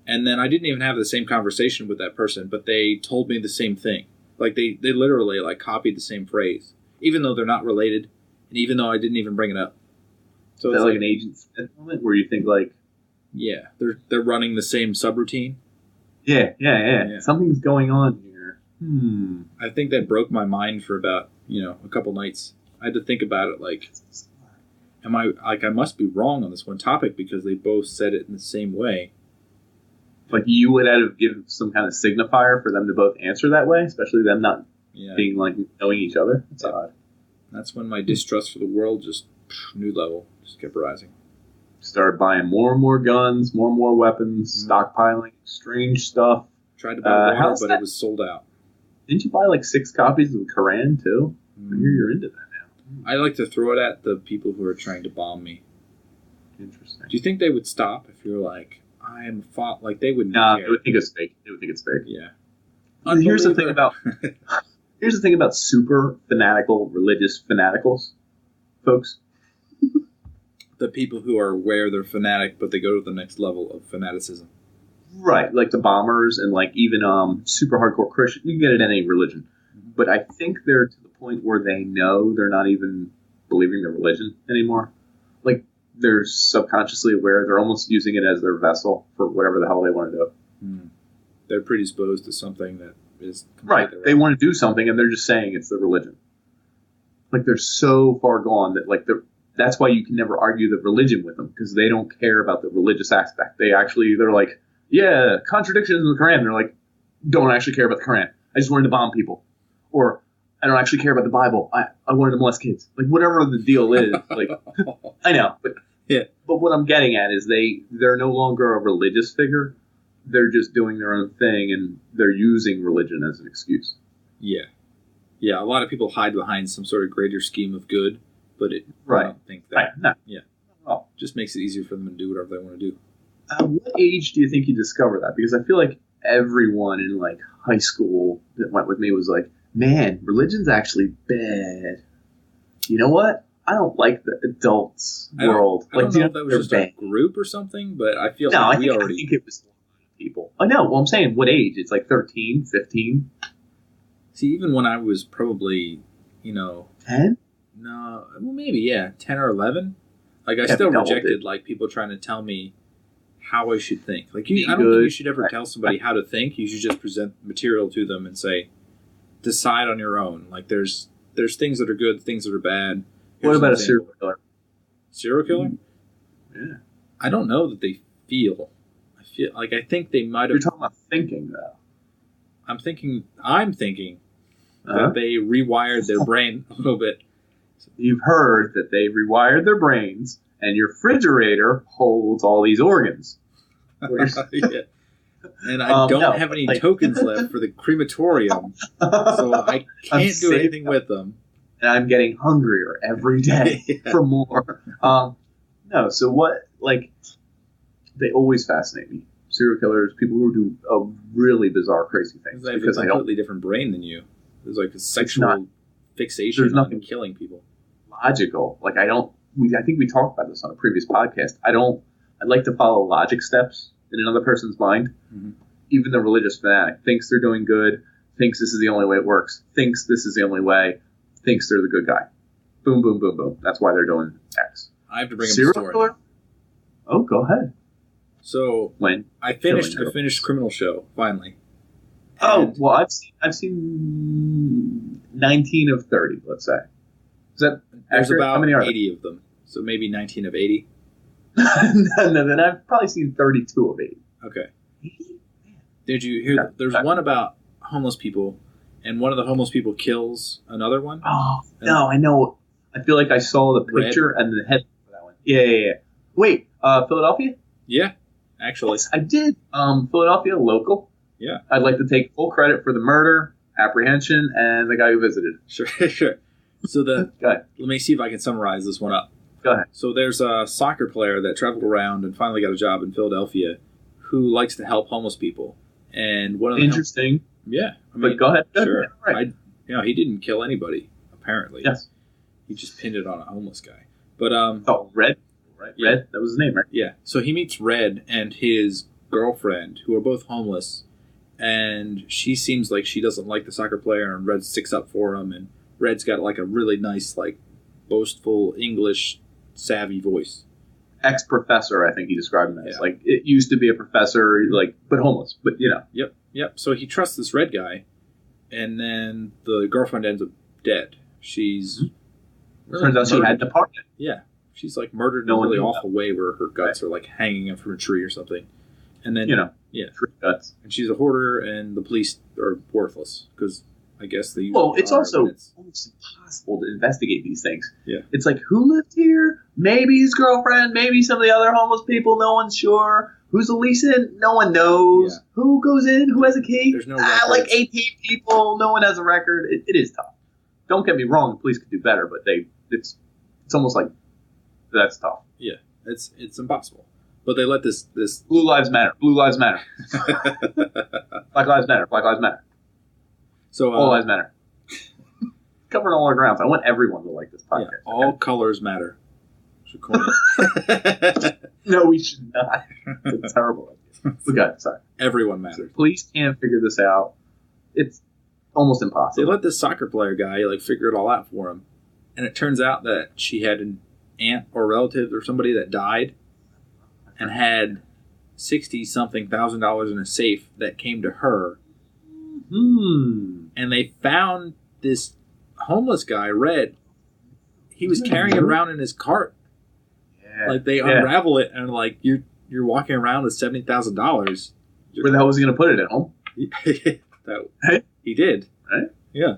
And then I didn't even have the same conversation with that person, but they told me the same thing. Like they literally like copied the same phrase, even though they're not related, and even though I didn't even bring it up. So is it's that like an Agent Smith moment where you think like, yeah, they're running the same subroutine. yeah, something's going on here. I think that broke my mind for about a couple nights. I had to think about it like, I must be wrong on this one topic because they both said it in the same way. Like you would have to give some kind of signifier for them to both answer that way, especially them not being like knowing each other. That's odd. That's when my distrust for the world just new level just kept rising. Started buying more and more guns, more and more weapons, stockpiling strange stuff. Tried to buy water, but it was sold out. Didn't you buy like 6 copies of the Quran too? I hear you're into that now. I like to throw it at the people who are trying to bomb me. Interesting. Do you think they would stop if you're like, I am fought? Like they wouldn't. Nah, care. they would think it's fake. They would think it's fake. Yeah. Here's the thing about super fanatical religious fanaticals, folks. The people who are aware they're fanatic, but they go to the next level of fanaticism. Right, like the bombers and like even super hardcore Christian. You can get it in any religion. But I think they're to the point where they know they're not even believing their religion anymore. Like they're subconsciously aware. They're almost using it as their vessel for whatever the hell they want to do. They're predisposed to something that is right. They want to do something, and they're just saying it's the religion. Like they're so far gone that like that's why you can never argue the religion with them because they don't care about the religious aspect. They're like, yeah, contradictions in the Quran. They're like, don't actually care about the Quran. I just wanted to bomb people, or I don't actually care about the Bible. I wanted to molest kids. Like whatever the deal is. Like I know, but But what I'm getting at is they're no longer a religious figure. They're just doing their own thing, and they're using religion as an excuse. Yeah. Yeah, a lot of people hide behind some sort of greater scheme of good, but I don't think that. Right. No. Yeah. Oh. Just makes it easier for them to do whatever they want to do. What age do you think you discover that? Because I feel like everyone in like high school that went with me was like, man, religion's actually bad. You know what? I don't like the adults world. I don't know if that was just a group or something, but I feel like I think it was people. I know. Well, I'm saying what age? It's like 13, 15. See, even when I was probably, 10? No, well, maybe, 10 or 11. Like, I still rejected, like, people trying to tell me how I should think. Like, I don't think you should ever tell somebody how to think. You should just present material to them and say, decide on your own. Like, there's things that are good, things that are bad. What about a serial killer? Serial killer? Yeah. I don't know that they feel. I think they might have... You're talking about thinking, though. I'm thinking that they rewired their brain a little bit. You've heard that they rewired their brains, and your refrigerator holds all these organs. Yeah. And I don't have any tokens left for the crematorium, so I can't do anything with them. And I'm getting hungrier every day for more. No, so what, like, they always fascinate me. Serial killers, people who do really bizarre, crazy things. They have a completely different brain than you. There's like a sexual fixation on killing people. Logical. Like, I think we talked about this on a previous podcast. I'd like to follow logic steps in another person's mind. Mm-hmm. Even the religious fanatic thinks they're doing good, thinks this is the only way it works, thinks this is the only way, thinks they're the good guy. Boom, boom, boom, boom. That's why they're doing X. I have to bring up a story. Killer? Oh, go ahead. So I finished Criminal Show finally. Oh well, I've seen 19 of 30. Let's say. Is that there's accurate? about How many are 80 of them, so maybe 19 of 80. no, then I've probably seen 32 of 80. Okay. Did you hear? There's one about homeless people, and one of the homeless people kills another one. Oh no, I know. I feel like I saw the picture and the head for that one. Yeah. Wait, Philadelphia? Yeah. Actually, yes, I did. Philadelphia, local. Yeah. I'd like to take full credit for the murder, apprehension, and the guy who visited. Sure. So let me see if I can summarize this one up. Go ahead. So there's a soccer player that traveled around and finally got a job in Philadelphia who likes to help homeless people. And one of the interesting. But go ahead. Sure. Right. He didn't kill anybody apparently. Yes. He just pinned it on a homeless guy. But Red. Right. Yeah. Red. That was his name, right? Yeah. So he meets Red and his girlfriend, who are both homeless, and she seems like she doesn't like the soccer player, and Red sticks up for him, and Red's got like a really nice, like, boastful English savvy voice. Ex-professor, I think he described him as. Yeah. Like, it used to be a professor, like, but homeless. But, you know. Yep. So he trusts this red guy, and then the girlfriend ends up dead. She's really Turns out she murdered. had departed. Yeah. She's like murdered in No a one really knew awful way where her guts are like hanging up from a tree or something. And then, You know. yeah. Tree guts. And she's a hoarder, and the police are worthless because I guess they. Well, it's are also when it's- almost impossible to investigate these things. Yeah. It's like, who lived here? Maybe his girlfriend, maybe some of the other homeless people, no one's sure. Who's the lease in? No one knows. Yeah. Who goes in? Who has a key? There's no like records. 18 people, no one has a record. It is tough. Don't get me wrong, the police could do better, but it's almost like that's tough. Yeah, it's impossible. But they let this Blue lives matter. Blue lives matter. Black lives matter. Black lives matter. so All lives matter. Covering all our grounds. I want everyone to like this yeah, podcast. all colors matter. Should coin it. No, we should not. It's a terrible idea. We got it. Sorry. Everyone matters. Police can't figure this out. It's almost They impossible. let this soccer player guy like figure it all out for him, and it turns out that she had an aunt or relative or somebody that died, and had $60-something thousand in a safe that came to her, and they found this homeless guy, Red. He was carrying it around in his cart. Yeah. Like they unravel it, and like you're walking around with $70,000. Where the hell was he going to put it at home? That he did. Right? Yeah.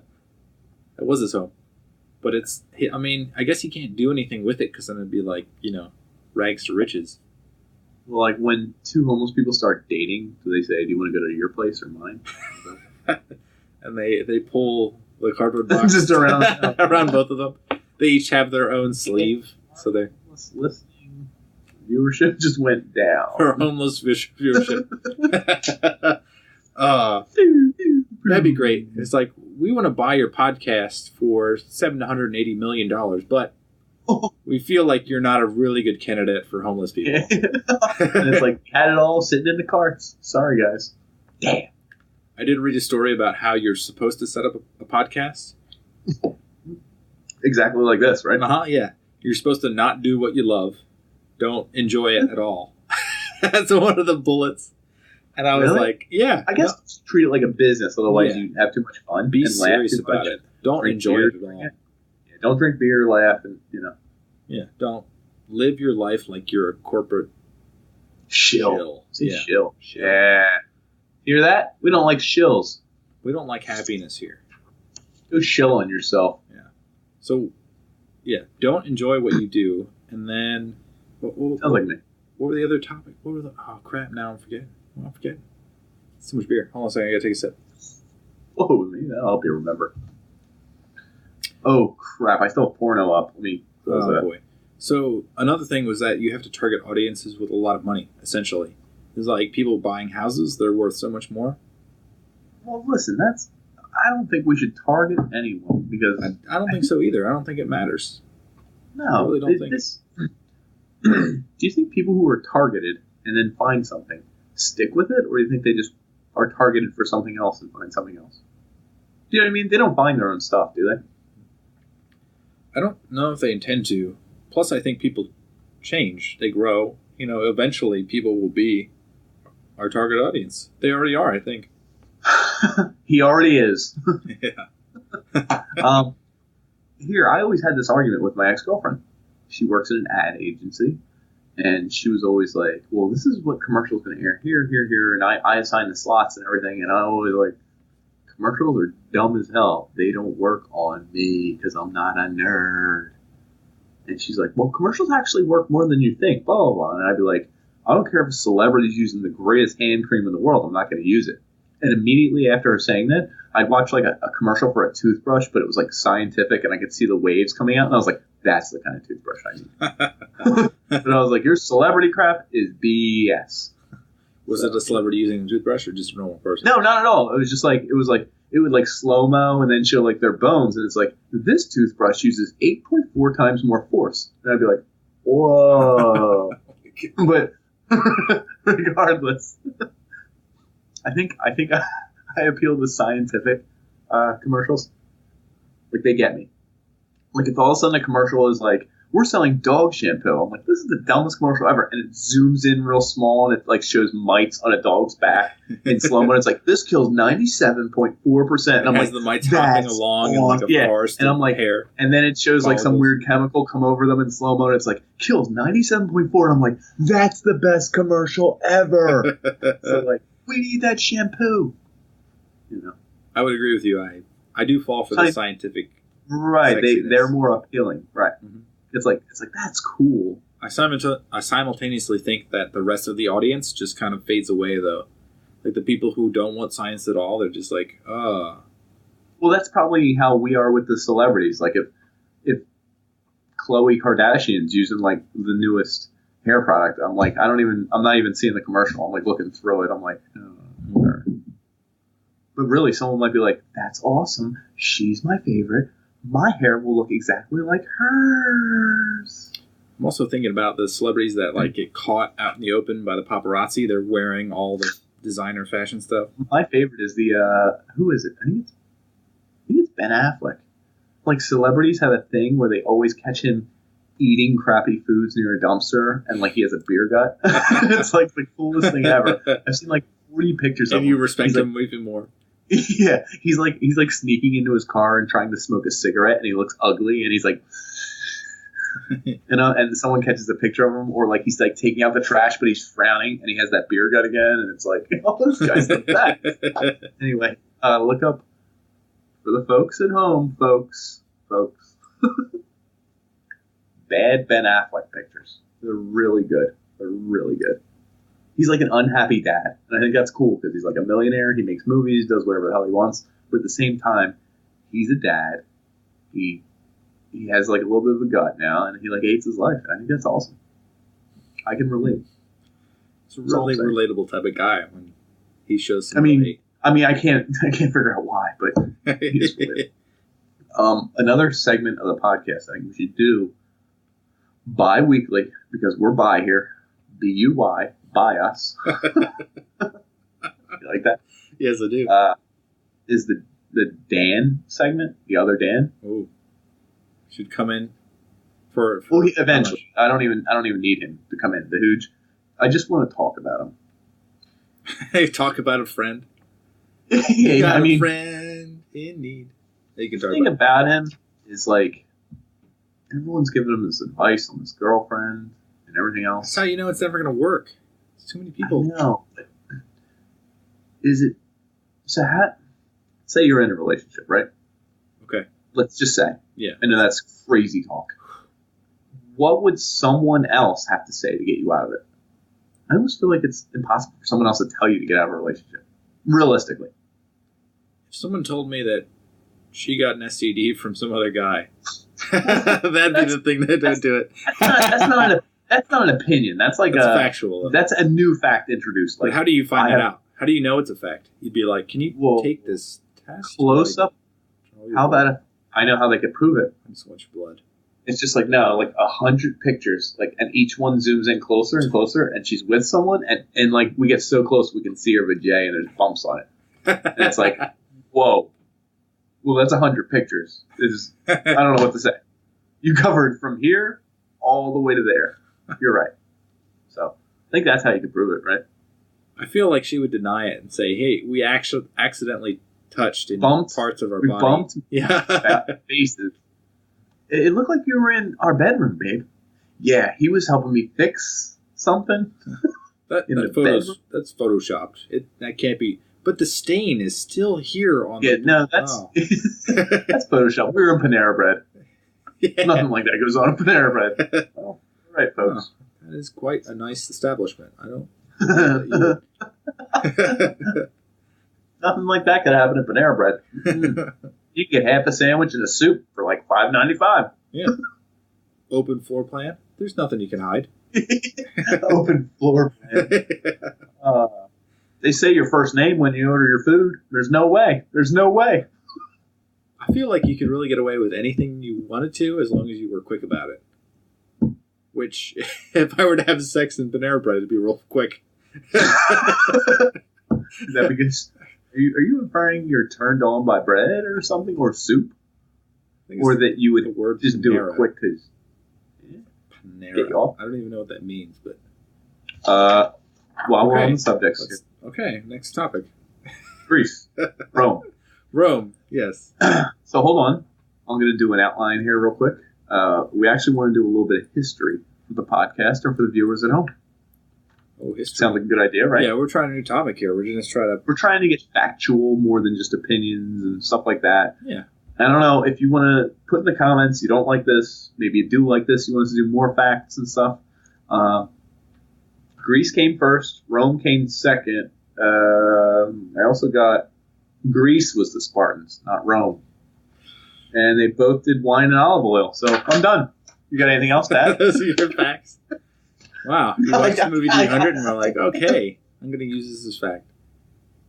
That was his home. But I mean, I guess he can't do anything with it because then it'd be like, rags to riches. Well, like when two homeless people start dating, do they say, "Do you want to go to your place or mine?" And they pull the cardboard box Just around around both of them. They each have their own sleeve, so they're Listening viewership just went down. for homeless viewership. That'd be great. It's like, we want to buy your podcast for $780 million, but we feel like you're not a really good candidate for homeless people. And it's like, had it all sitting in the carts. Sorry, guys. Damn. I did read a story about how you're supposed to set up a podcast. Exactly like this, right? Yeah. You're supposed to not do what you love. Don't enjoy it at all. That's one of the bullets. And I was Really? like, yeah. I guess treat it like a business, otherwise Yeah. you have too much fun. Be and laugh serious too about much. it. Don't Drink enjoy beer it at all. Yeah, don't drink beer, laugh, and Yeah. Don't live your life like you're a corporate shill. Say Yeah. shill. Shill. Yeah. Hear that? We don't like shills. We don't like happiness here. Go shill on yourself. So, yeah, don't enjoy what you do. And then, Sounds like me. what were the other topic? Oh, crap, now I'm forgetting. It's too much beer. Hold on a second, I gotta take a sip. Whoa, maybe that'll help you remember. Oh, crap. I still have porno up. Let me close that. Boy. So, another thing was that you have to target audiences with a lot of money, essentially. There's like people buying houses, they're worth so much more. Well, listen, I don't think we should target anyone because I don't think so either. I don't think it matters. no. I really don't think. Do you think people who are targeted and then find something stick with it, or do you think they just are targeted for something else and find something else? Do you know what I mean? They don't find their own stuff, do they? I don't know if they intend to. Plus, I think people change. They grow. Eventually people will be our target audience. They already are, I think. He already is. Yeah. Here, I always had this argument with my ex-girlfriend. She works in an ad agency, and she was always like, well, this is what commercials going to air here, here, here, and I assign the slots and everything, and I always like, commercials are dumb as hell. They don't work on me because I'm not a nerd. And she's like, well, commercials actually work more than you think, blah, blah, blah. And I'd be like, I don't care if a celebrity's using the greatest hand cream in the world. I'm not going to use it. And immediately after her saying that, I'd watch like a commercial for a toothbrush, but it was like scientific, and I could see the waves coming out, and I was like, that's the kind of toothbrush I need. But I was like, your celebrity crap is BS. Was it a celebrity using a toothbrush or just a normal person? No, not at all. It was just like, it would like slow-mo and then show like their bones, and it's like, this toothbrush uses 8.4 times more force. And I'd be like, whoa. But regardless, I think I appeal to scientific commercials. Like, they get me. Like, if all of a sudden a commercial is like, we're selling dog shampoo. I'm like, this is the dumbest commercial ever. And it zooms in real small and it like shows mites on a dog's back in slow mo. It's like, this kills 97.4%. And I'm like, the mites hopping along in like a forest. And I'm like, hair. And then it shows like some weird chemical come over them in slow mo. And it's like, kills 97.4. And I'm like, that's the best commercial ever. So like, we need that shampoo. You know, I would agree with you. I do fall for the scientific. Right, they're more appealing. Right, it's like that's cool. I simultaneously think that the rest of the audience just kind of fades away, though. Like the people who don't want science at all, they're just like, Well, that's probably how we are with the celebrities. Like if Khloe Kardashian's using like the newest hair product, I'm like, I'm not even seeing the commercial. I'm like looking through it. I'm like, oh. But really, someone might be like, that's awesome. She's my favorite. My hair will look exactly like hers. I'm also thinking about the celebrities that like get caught out in the open by the paparazzi. They're wearing all the designer fashion stuff. My favorite is the who is it? I think it's Ben Affleck. Like celebrities have a thing where they always catch him eating crappy foods near a dumpster, and like he has a beer gut. It's like the coolest thing ever. I've seen like 40 pictures of him. And you respect him even more. Yeah, he's like sneaking into his car and trying to smoke a cigarette, and he looks ugly, and he's like, and someone catches a picture of him, or like he's like taking out the trash, but he's frowning, and he has that beer gut again, and it's like, oh, this guy's the best. Anyway, look up for the folks at home, folks. Bad Ben Affleck pictures. They're really good. He's like an unhappy dad. And I think that's cool because he's like a millionaire. He makes movies, does whatever the hell he wants. But at the same time, he's a dad. He has like a little bit of a gut now, and he like hates his life. And I think that's awesome. I can relate. It's a really relatable type of guy when he shows some hate. I can't figure out why, but he's relatable. Another segment of the podcast I think we should do bi-weekly, because we're bi here. B-U-Y. By us. You like that? Yes, I do. Is the Dan segment, the other Dan? Oh, should come in for eventually. I don't even need him to come in. The Hooge. I just want to talk about him. Hey, talk about a friend. You got a friend in need. The thing about him is like everyone's giving him this advice on his girlfriend and everything else. That's how you know it's never going to work. Too many people. I know. Is it so? Say you're in a relationship, right? Okay. Let's just say. Yeah. I know that's crazy talk. What would someone else have to say to get you out of it? I almost feel like it's impossible for someone else to tell you to get out of a relationship. Realistically. If someone told me that she got an STD from some other guy, that'd be the thing that would do it. That's not an opinion. That's factual. That's a new fact introduced. Like, how do you find that out? How do you know it's a fact? You'd be like, can you take this test? Close up. How about I know how they could prove it. And so much blood. It's just like 100 pictures, like, and each one zooms in closer and closer, and she's with someone, and like we get so close we can see her vajay, and there's bumps on it, and it's like, whoa. Well, that's 100 pictures. I don't know what to say. You covered from here all the way to there. You're right. So I think that's how you can prove it, right? I feel like she would deny it and say, "Hey, we actually accidentally touched in parts of our body. Bumped yeah, faces. It looked like you were in our bedroom, babe. Yeah, he was helping me fix something. That's photoshopped. That can't be. But the stain is still here on. Yeah, that's that's Photoshop. We were in Panera Bread. Yeah. Nothing like that goes on in Panera Bread. Well, all right, folks. That is quite a nice establishment. I don't. Nothing like that could happen at Panera Bread. You can get half a sandwich and a soup for like $5.95. Yeah. Open floor plan. There's nothing you can hide. Open floor plan. They say your first name when you order your food. There's no way. There's no way. I feel like you could really get away with anything you wanted to as long as you were quick about it. Which, if I were to have sex in Panera Bread, it'd be real quick. Is that because... Are you inferring you're turned on by bread or something, or soup? Or that you would just do it quick because... Get you off. I don't even know what that means, but... While we're on the subjects. Okay, next topic. Greece. Rome. Rome, yes. So hold on. I'm going to do an outline here real quick. We actually want to do a little bit of history for the podcast or for the viewers at home. Oh, history. Sounds like a good idea, right? Yeah, we're trying a new topic here. We're trying to get factual more than just opinions and stuff like that. Yeah. I don't know if you want to put in the comments, you don't like this, maybe you do like this, you want us to do more facts and stuff. Greece came first, Rome came second. I also got Greece was the Spartans, not Rome. And they both did wine and olive oil. So I'm done. You got anything else to add? Those are your facts. Wow. You watched the movie 300 and we're like, okay, I'm going to use this as fact.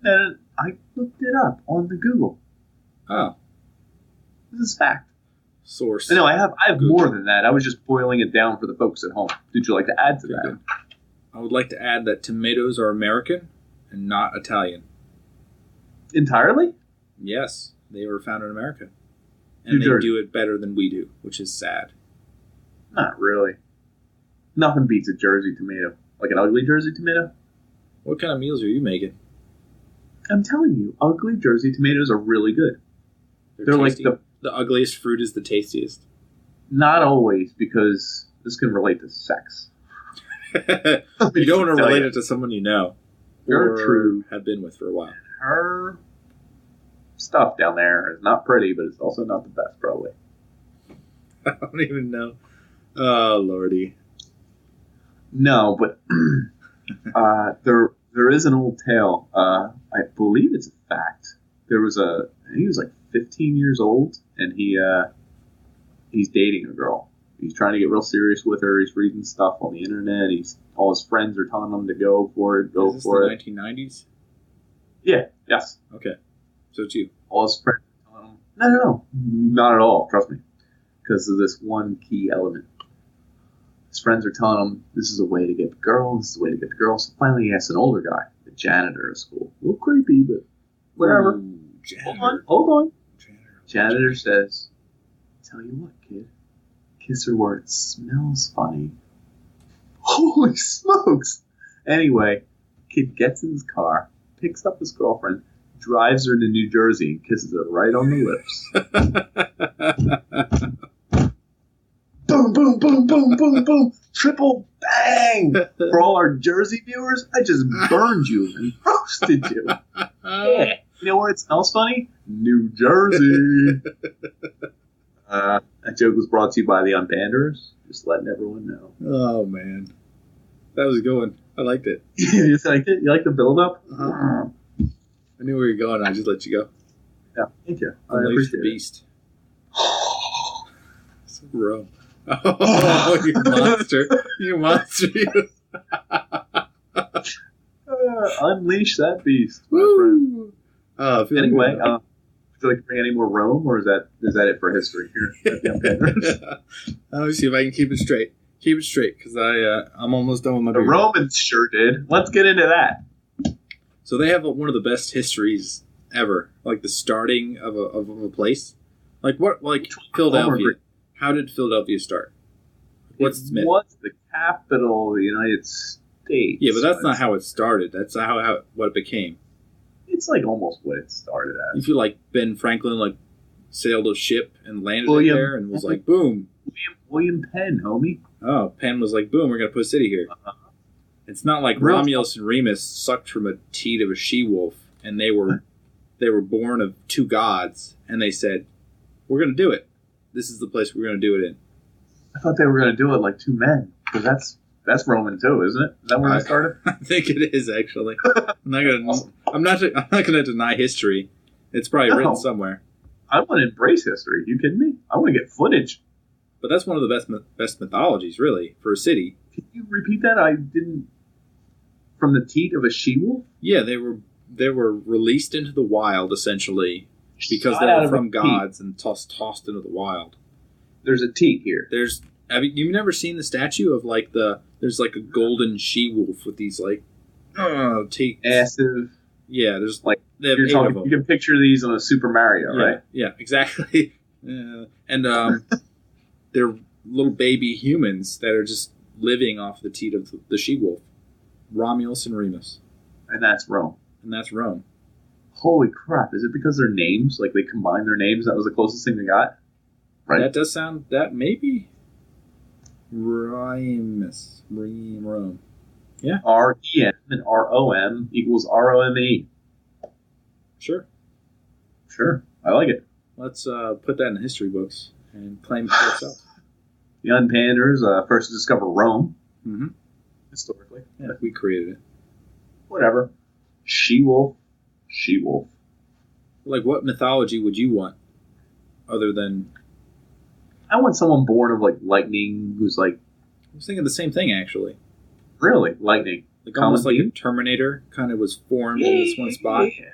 And I looked it up on the Google. Oh. This is fact. Source. No, I have more than that. I was just boiling it down for the folks at home. Did you like to add to that? Good. I would like to add that tomatoes are American and not Italian. Entirely? Yes. They were found in America. And they do it better than we do, which is sad. Not really. Nothing beats a Jersey tomato. Like an ugly Jersey tomato? What kind of meals are you making? I'm telling you, ugly Jersey tomatoes are really good. They're like the ugliest fruit is the tastiest. Not always, because this can relate to sex. You don't want to relate it to someone you know. Or have been with for a while. Her stuff down there is not pretty, but it's also not the best, probably. I don't even know. Oh, Lordy. No, but there is an old tale. I believe it's a fact. There was he was like 15 years old, and he's dating a girl. He's trying to get real serious with her. He's reading stuff on the internet. All his friends are telling him to go for it. Is this the 1990s? Yeah. Yes. Okay. So it's you. All his friends are telling him, no, not at all. Trust me, because of this one key element. His friends are telling him this is a way to get the girl. This is a way to get the girl. So finally, he asks an older guy, the janitor at school. A little creepy, but whatever. Ooh, Hold on. Janitor says, "Tell you what, kid. Kiss her where it smells funny." Holy smokes! Anyway, kid gets in his car, picks up his girlfriend, drives her to New Jersey, and kisses her right on the lips. Boom, boom, boom, boom, boom, boom. Triple bang! For all our Jersey viewers, I just burned you and roasted you. Yeah. You know where it smells funny? New Jersey. That joke was brought to you by the Unpanders. Just letting everyone know. Oh, man. That was a good one. I liked it. You just liked it? You like the build-up? Uh-huh. I knew where you were going. I just let you go. Yeah, thank you. I Unleash appreciate the beast. So row. Oh, you monster. You monster. Unleash that beast, my Woo! friend. Anyway, would you like to bring any more Rome, or is that it for history here at the Unpanders? Let me see if I can keep it straight. Keep it straight, because I'm almost done with my The beer. Romans sure did. Let's get into that. So they have one of the best histories ever, like the starting of a place. Like Philadelphia. How did Philadelphia start? What's its myth? What's the capital of the United States? Yeah, but that's not how it started. That's how what it became. It's like almost what it started as. You feel like Ben Franklin sailed a ship and landed it there and was like, boom. William Penn, homie. Oh, Penn was like, boom, we're going to put a city here. Uh-huh. It's not like Romulus and Remus sucked from a teat of a she-wolf and they were born of two gods and they said, we're going to do it. This is the place we're going to do it in. I thought they were going to do it like two men, because that's Roman too, isn't it? Is that where it started? I think it is, actually. I'm not going to deny history. It's probably written somewhere. I want to embrace history. You kidding me? I want to get footage. But that's one of the best mythologies, really, for a city. Can you repeat that? I didn't. From the teat of a she-wolf? Yeah, they were released into the wild, essentially, because they were from gods and tossed into the wild. There's a teat here. You've never seen the statue of there's a golden she-wolf with these teats. Massive. Yeah, there's they have eight of them. You can picture these on a Super Mario, right? Yeah, exactly. And they're little baby humans that are just living off the teat of the she-wolf. Romulus and Remus. And that's Rome. And that's Rome. Holy crap. Is it because their names, like they combined their names, that was the closest thing they got? Right? That does sound, that maybe. Remus. Rome. Yeah. R-E-M and R-O-M equals R-O-M-E. Sure. Sure. I like it. Let's put that in the history books and claim it for ourselves. The Unpanders first discovered Rome. Mm-hmm. Historically. Yeah, we created it. Whatever. She-wolf. She-wolf. Like, what mythology would you want other than... I want someone born of, like, lightning who's, like... I was thinking the same thing, actually. Really? Lightning. Like, almost like a Terminator kind of was formed in this one spot. Yeah.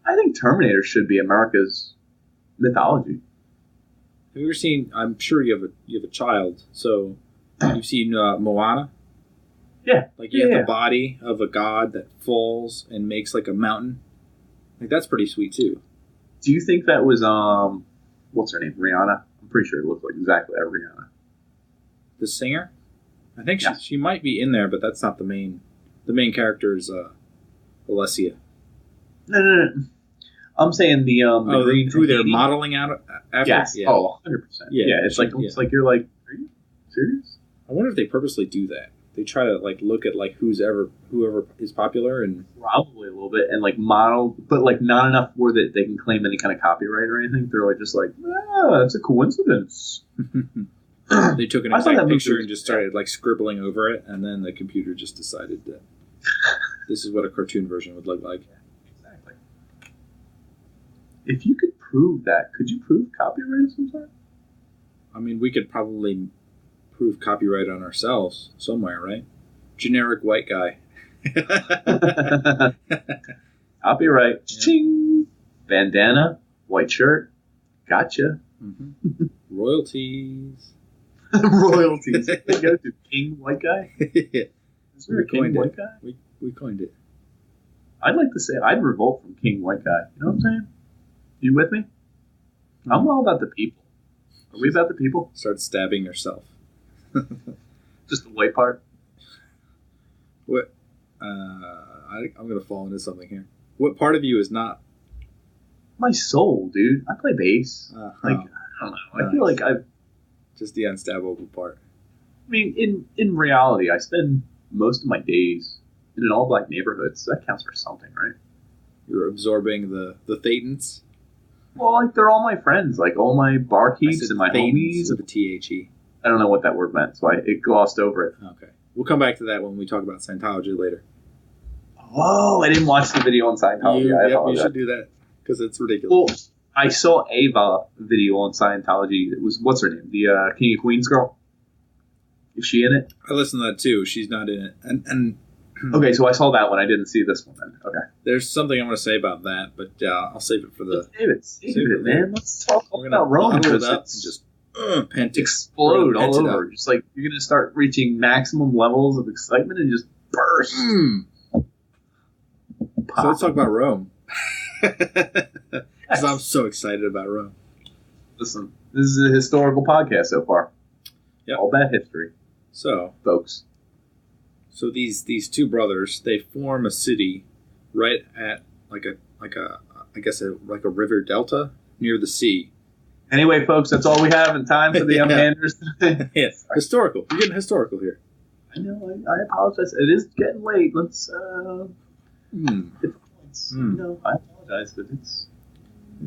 I think Terminator should be America's mythology. Have you ever seen... I'm sure you have a child, so... You've seen Moana? Yeah. Like, you have the body of a god that falls and makes, like, a mountain. Like, that's pretty sweet, too. Do you think that was, what's her name? Rihanna? I'm pretty sure it looked like exactly like Rihanna. The singer? I think she might be in there, but that's not the main... The main character is Alessia. No. I'm saying the green who they're modeling out after? Yes. Yeah. Oh, 100%. Yeah. It's like like you're like, are you serious? I wonder if they purposely do that. They try to like look at like whoever is popular and probably a little bit and like model, but like not enough where that they can claim any kind of copyright or anything. They're like just like, it's a coincidence. They took an exact picture and just started like scribbling over it, and then the computer just decided that this is what a cartoon version would look like. Exactly. If you could prove that, could you prove copyright of some sort? I mean, we could probably prove copyright on ourselves somewhere, right? Generic white guy. Copyright. Yeah. Ching. Bandana. White shirt. Gotcha. Mm-hmm. Royalties. Royalties. They go to King White Guy? Yeah. Is there a King White Guy? We coined it. I'd like to say I'd revolt from King White Guy. You know what I'm saying? You with me? I'm all about the people. Are we about the people? Start stabbing yourself. Just the white part? What? I'm going to fall into something here. What part of you is not? My soul, dude. I play bass. I don't know. I feel like I've... Just the unstabbable part. I mean, in reality, I spend most of my days in an all-black neighborhood, so that counts for something, right? You're absorbing the thetans? Well, like, they're all my friends. Like, all my barkeeps and my homies. With the T-H-E. I don't know what that word meant, so it glossed over it. Okay. We'll come back to that when we talk about Scientology later. Oh, I didn't watch the video on Scientology. You should do that, because it's ridiculous. Well, I saw Ava video on Scientology. It was, what's her name? The King of Queens girl? Is she in it? I listened to that too. She's not in it. And okay, so I saw that one. I didn't see this one then. Okay. There's something I want to say about that, but I'll save it for the... Save it, man. Let's talk about Rome. Bottle it up and just explode all over. Just like you're going to start reaching maximum levels of excitement and just burst. So let's talk about Rome. Because I'm so excited about Rome. Listen, this is a historical podcast so far. Yep. All that history. So, folks. So these two brothers, they form a city right at like a river delta near the sea. Anyway, folks, that's all we have in time for the Unpanders today. Yes, historical. You're getting historical here. I know. I apologize. It is getting late. Let's No, I apologize, but it's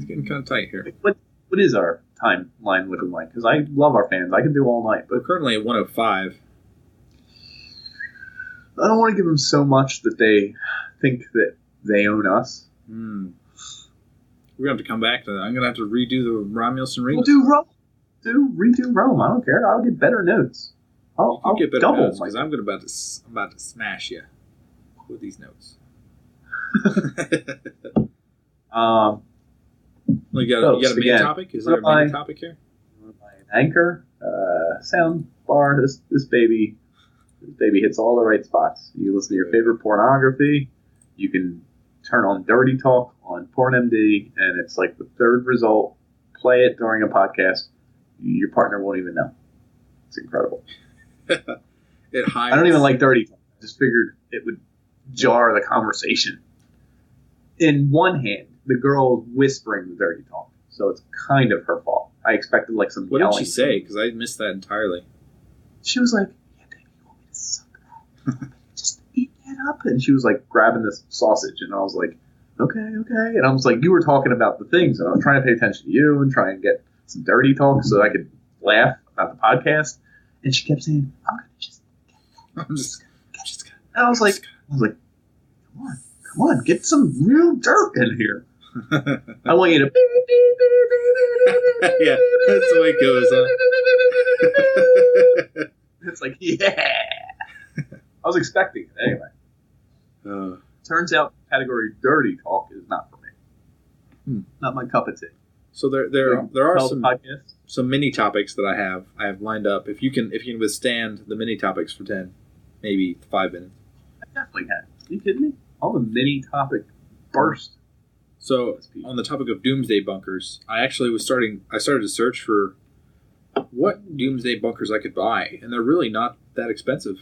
getting kind of tight here. What is our timeline looking like? Because I love our fans. I can do all night. But we're currently at 105. I don't want to give them so much that they think that they own us. We're going to have to come back to that. I'm going to have to redo the Romulus and Remus. We'll do Rome. Redo Rome. I don't care. I'll get better notes. I'll get better double notes because I'm about to smash you with these notes. Well, you got a main topic? Is there a main topic here? An anchor, sound bar. This baby hits all the right spots. You listen to your favorite pornography. You can turn on Dirty Talk on PornMD, and it's like the third result. Play it during a podcast. your partner won't even know. It's incredible. It hides. I don't even like dirty talk. I just figured it would jar the conversation. In one hand, the girl is whispering the dirty talk, so it's kind of her fault. I expected like some What yelling. did she say? Because I missed that entirely. She was like, "Yeah, baby, you want me to suck that? Just eat that up." And she was like grabbing this sausage, and I was like, "Okay." And I was like, "You were talking about the things, and I was trying to pay attention to you and try and get some dirty talk so I could laugh about the podcast." And she kept saying, I'm just gonna. And I was like, come on, get some real dirt in here. I want you to. Yeah, that's the way it goes, huh? It's like, yeah. I was expecting it anyway. Turns out category dirty talk is not for me. Not my cup of tea. So there are some mini topics that I have lined up. If you can withstand the mini topics for 10, maybe 5 minutes. I definitely can. Are you kidding me? All the mini topic burst. So on the topic of doomsday bunkers, I started to search for what doomsday bunkers I could buy, and they're really not that expensive.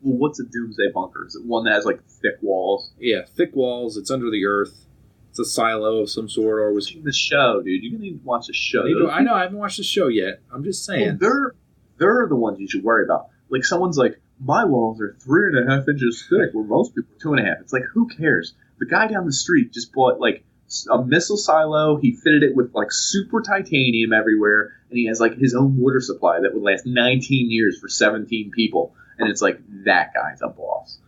Well, what's a doomsday bunker? Is it one that has like thick walls? Yeah, thick walls. It's under the earth. It's a silo of some sort, or was the show, dude. You're gonna need to watch the show. I know. I haven't watched the show yet. I'm just saying. Well, they're the ones you should worry about. Like someone's like, my walls are 3.5 inches thick, where most people are 2.5. It's like, who cares? The guy down the street just bought like a missile silo. He fitted it with like super titanium everywhere, and he has like his own water supply that would last 19 years for 17 people. And it's like, that guy's a boss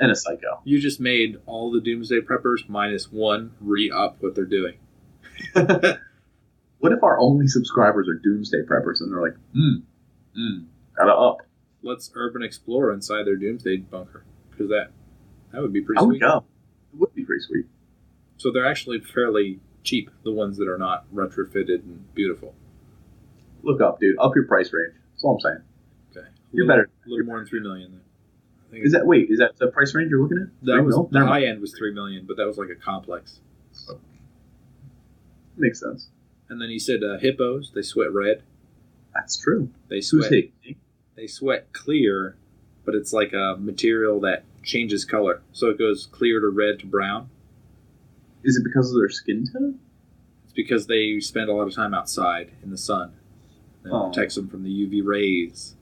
and a psycho. You just made all the doomsday preppers minus one re-up what they're doing. What if our only subscribers are doomsday preppers and they're like, gotta up? Let's urban explore inside their doomsday bunker, because that would be pretty I would sweet. go. It would be pretty sweet. So they're actually fairly cheap, the ones that are not retrofitted and beautiful. Look up, dude. Up your price range. That's all I'm saying. Okay. You're better. A little more than $3 million then. Is that the price range you're looking at? The high end was $3 million, but that was like a complex. So. Makes sense. And then he said hippos, they sweat red. That's true. They sweat. Who's he? They sweat clear, but it's like a material that changes color. So it goes clear to red to brown. Is it because of their skin tone? It's because they spend a lot of time outside in the sun. And it protects them from the UV rays.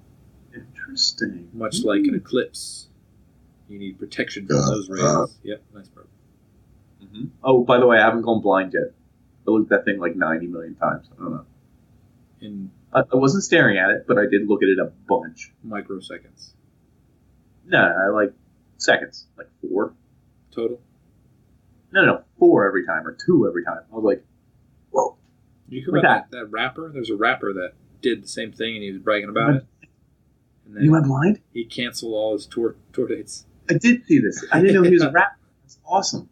Interesting. Much like an eclipse. You need protection from those rays. Yep, nice bro. Mm-hmm. Oh, by the way, I haven't gone blind yet. I looked at that thing like 90 million times. I don't know. I wasn't staring at it, but I did look at it a bunch. Microseconds. No, like seconds. Like 4. Total? No, 4 every time, or 2 every time. I was like, whoa. You hear about that rapper? There's a rapper that did the same thing, and he was bragging about it. And then you went blind? He canceled all his tour dates. I did see this. I didn't know he was a rapper. That's awesome.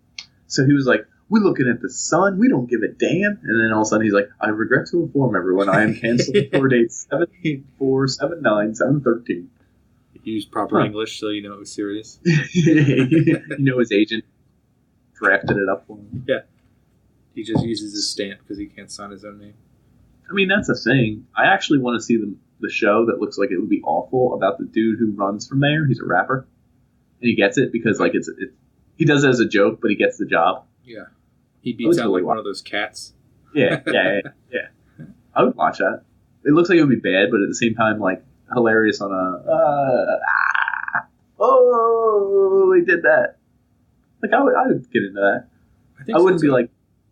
So he was like, we're looking at the sun. We don't give a damn. And then all of a sudden he's like, I regret to inform everyone I am canceling tour dates 7/4/7/9/7/13. He used proper English so you know it was serious. You know his agent drafted it up for him. Yeah. He just uses his stamp because he can't sign his own name. I mean, that's a thing. I actually want to see the show that looks like it would be awful about the dude who runs for mayor. He's a rapper. And he gets it because like he does it as a joke, but he gets the job. Yeah. He beats out like one of those cats. Yeah. I would watch that. It looks like it would be bad, but at the same time, like, hilarious on they did that. Like, I would get into that. I wouldn't be like,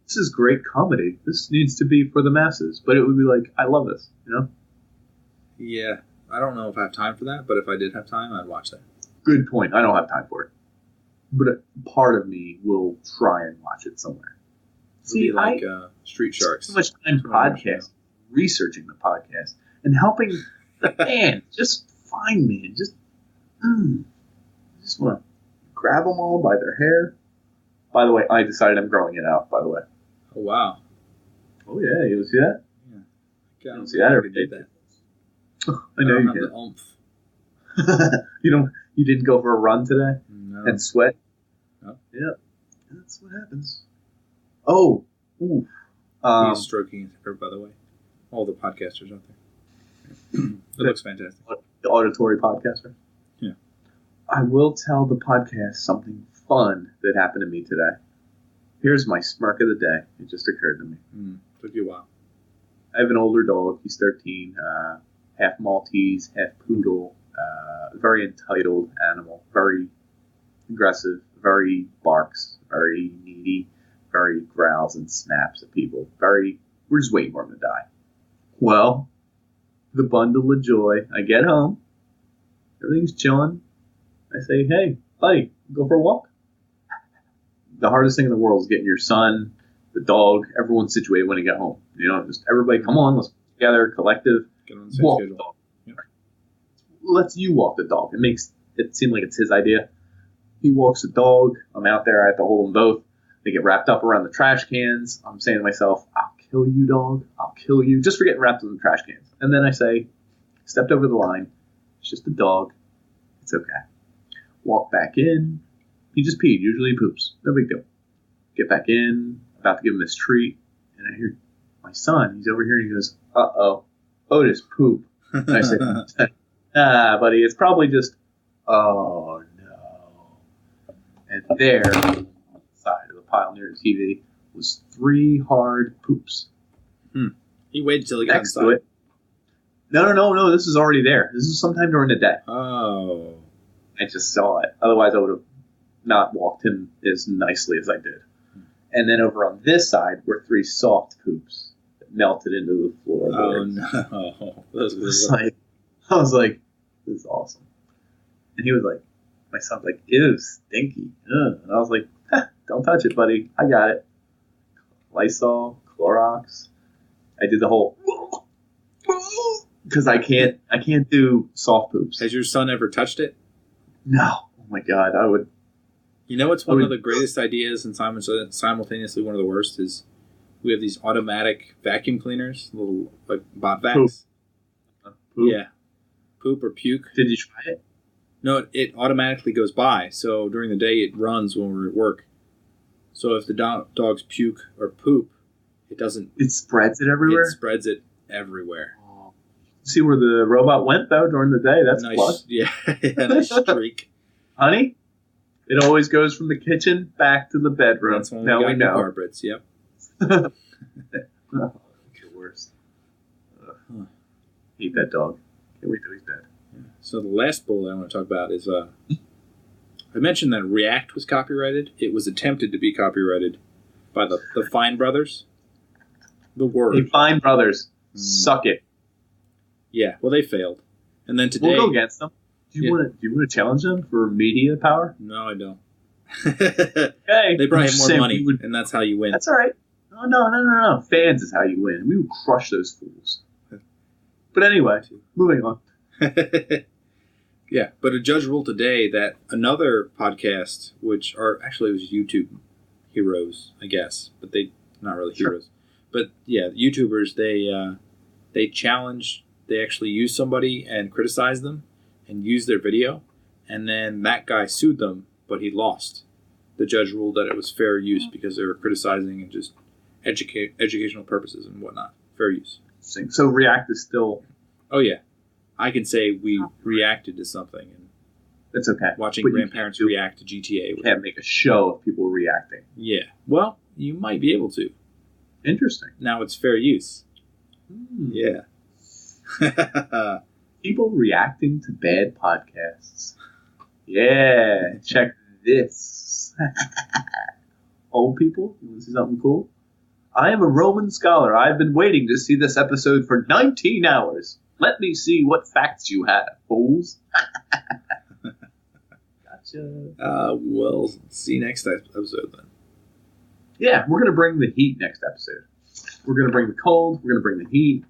this is great comedy. This needs to be for the masses. But it would be like, I love this, you know? Yeah. I don't know if I have time for that, but if I did have time, I'd watch that. Good point. I don't have time for it. But a part of me will try and watch it somewhere. See, like Street Sharks. So much time podcast, researching the podcast, and helping the fans just find me and just want to grab them all by their hair. By the way, I decided I'm growing it out. By the way. Oh wow. Oh yeah, you see that? Yeah. You don't see that every day. I know you can. The oomph. You didn't go for a run today? No. And sweat? No. Yeah. That's what happens. Oh. Ooh. He is stroking his hair, by the way. all the podcasters out there. It looks fantastic. The auditory podcaster. Yeah. I will tell the podcast something fun that happened to me today. Here's my smirk of the day. It just occurred to me. Took you a while. I have an older dog. He's 13. Half Maltese, half poodle. Very entitled animal. Very aggressive. Very barks. Very needy. Very growls and snaps at people. We're just waiting for him to die. Well, the bundle of joy. I get home. Everything's chilling. I say, hey, buddy, go for a walk. The hardest thing in the world is getting your son, the dog, everyone situated when you get home. Just everybody, come on, let's get together, collective. Get on the same walk schedule. the dog. Yep. Let's you walk the dog. It makes it seem like it's his idea. He walks the dog. I'm out there. I have to hold them both. They get wrapped up around the trash cans. I'm saying to myself, I'll kill you, dog. I'll kill you. Just for getting wrapped in the trash cans. And then I say, stepped over the line. It's just a dog. It's okay. Walk back in. He just peed. Usually he poops. No big deal. Get back in. About to give him this treat. And I hear my son. He's over here and he goes, uh-oh. Otis poop. And I said, buddy, it's probably just, oh, no. And there, on the side of the pile near the TV, was 3 hard poops. He waited till he got Next inside. to it. No. This is already there. This is sometime during the day. Oh. I just saw it. Otherwise, I would have not walked him as nicely as I did. And then over on this side were 3 soft poops that melted into the floorboards. Oh, no. I was like, this is awesome. And he was like, my son's like, ew, stinky. Ugh. And I was like, don't touch it, buddy. I got it. Lysol, Clorox. I did the whole, because I can't do soft poops. Has your son ever touched it? No. Oh my God. I would. You know what's one of the greatest ideas and simultaneously one of the worst is we have these automatic vacuum cleaners, little like bot vacs. Poop. Yeah. Poop or puke. Did you try it? No, it automatically goes by. So during the day it runs when we're at work. So if the dogs puke or poop, it doesn't. It spreads it everywhere? It spreads it everywhere. Oh. See where the robot went, though, during the day? That's nice. plus. Yeah, nice streak. Honey, it always goes from the kitchen back to the bedroom. That's when now we got we new know. carpets, yep. The worst. Hate that dog. Can't wait till he's dead. Yeah. So the last bullet I want to talk about is I mentioned that React was copyrighted. It was attempted to be copyrighted by the Fine brothers. The word. Hey, Fine brothers, suck it. Yeah, well, they failed. And then today... We'll go against them. Do you want to challenge them for media power? No, I don't. Okay. They probably have more money, and that's how you win. That's all right. No. Fans is how you win. We would crush those fools. But anyway, moving on. Yeah, but a judge ruled today that another podcast, which are actually it was YouTube heroes, I guess, but they not really heroes. But yeah, YouTubers they challenged. They actually used somebody and criticized them and used their video, and then that guy sued them, but he lost. The judge ruled that it was fair use because they were criticizing and just educational purposes and whatnot. Fair use. So React is still... Oh, yeah. I can say we reacted to something. And it's okay. Watching But grandparents react to GTA. You can't make a show of people reacting. Yeah. Well, you might be able to. Interesting. Now it's fair use. Yeah. People reacting to bad podcasts. Yeah. Check this. Old people, you want to see something cool? I am a Roman scholar. I've been waiting to see this episode for 19 hours. Let me see what facts you have, fools. Gotcha. Well, see you next episode then. Yeah, we're going to bring the heat next episode. We're going to bring the cold. We're going to bring the heat.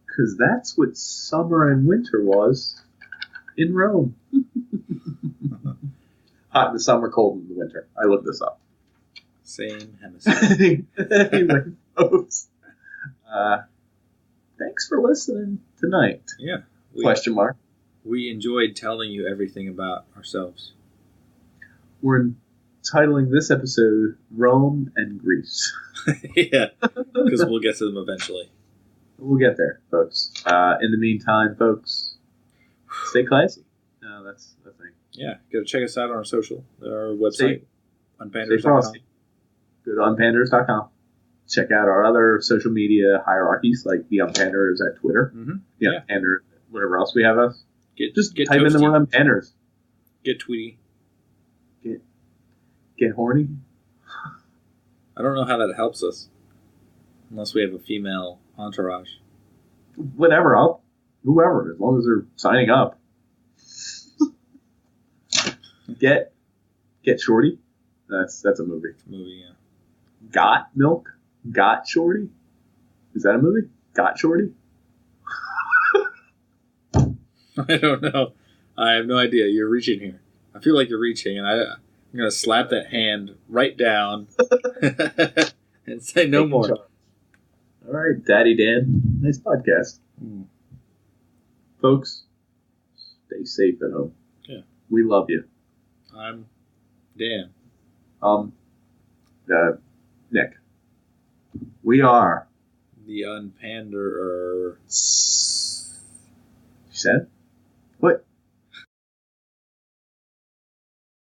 Because that's what summer and winter was in Rome. Hot in the summer, cold in the winter. I looked this up. Same hemisphere. Anyway, folks. Thanks for listening tonight. Yeah. Question mark. We enjoyed telling you everything about ourselves. We're entitling this episode Rome and Greece. Yeah, because we'll get to them eventually. We'll get there, folks. In the meantime, folks, stay classy. That's the thing. Yeah, go check us out on our social, our website, Stay unpanders.com. frosty. Go to unpanders.com. Check out our other social media hierarchies, like the Unpanders at Twitter. Mm-hmm. Yeah, Pander, whatever else we have us. Just get type in the toasty. word Unpanders. Get tweety. Get horny. I don't know how that helps us, unless we have a female entourage. Whatever, whoever, as long as they're signing up. Get Shorty. That's a movie. Movie, yeah. Got Milk? Got Shorty? Is that a movie? Got Shorty? I don't know. I have no idea. You're reaching here. I feel like you're reaching, and I'm going to slap that hand right down and say no more. All right, Daddy Dan. Nice podcast. Folks, stay safe at home. Yeah. We love you. I'm Dan. Nick. We are The Unpanderer. You said? What?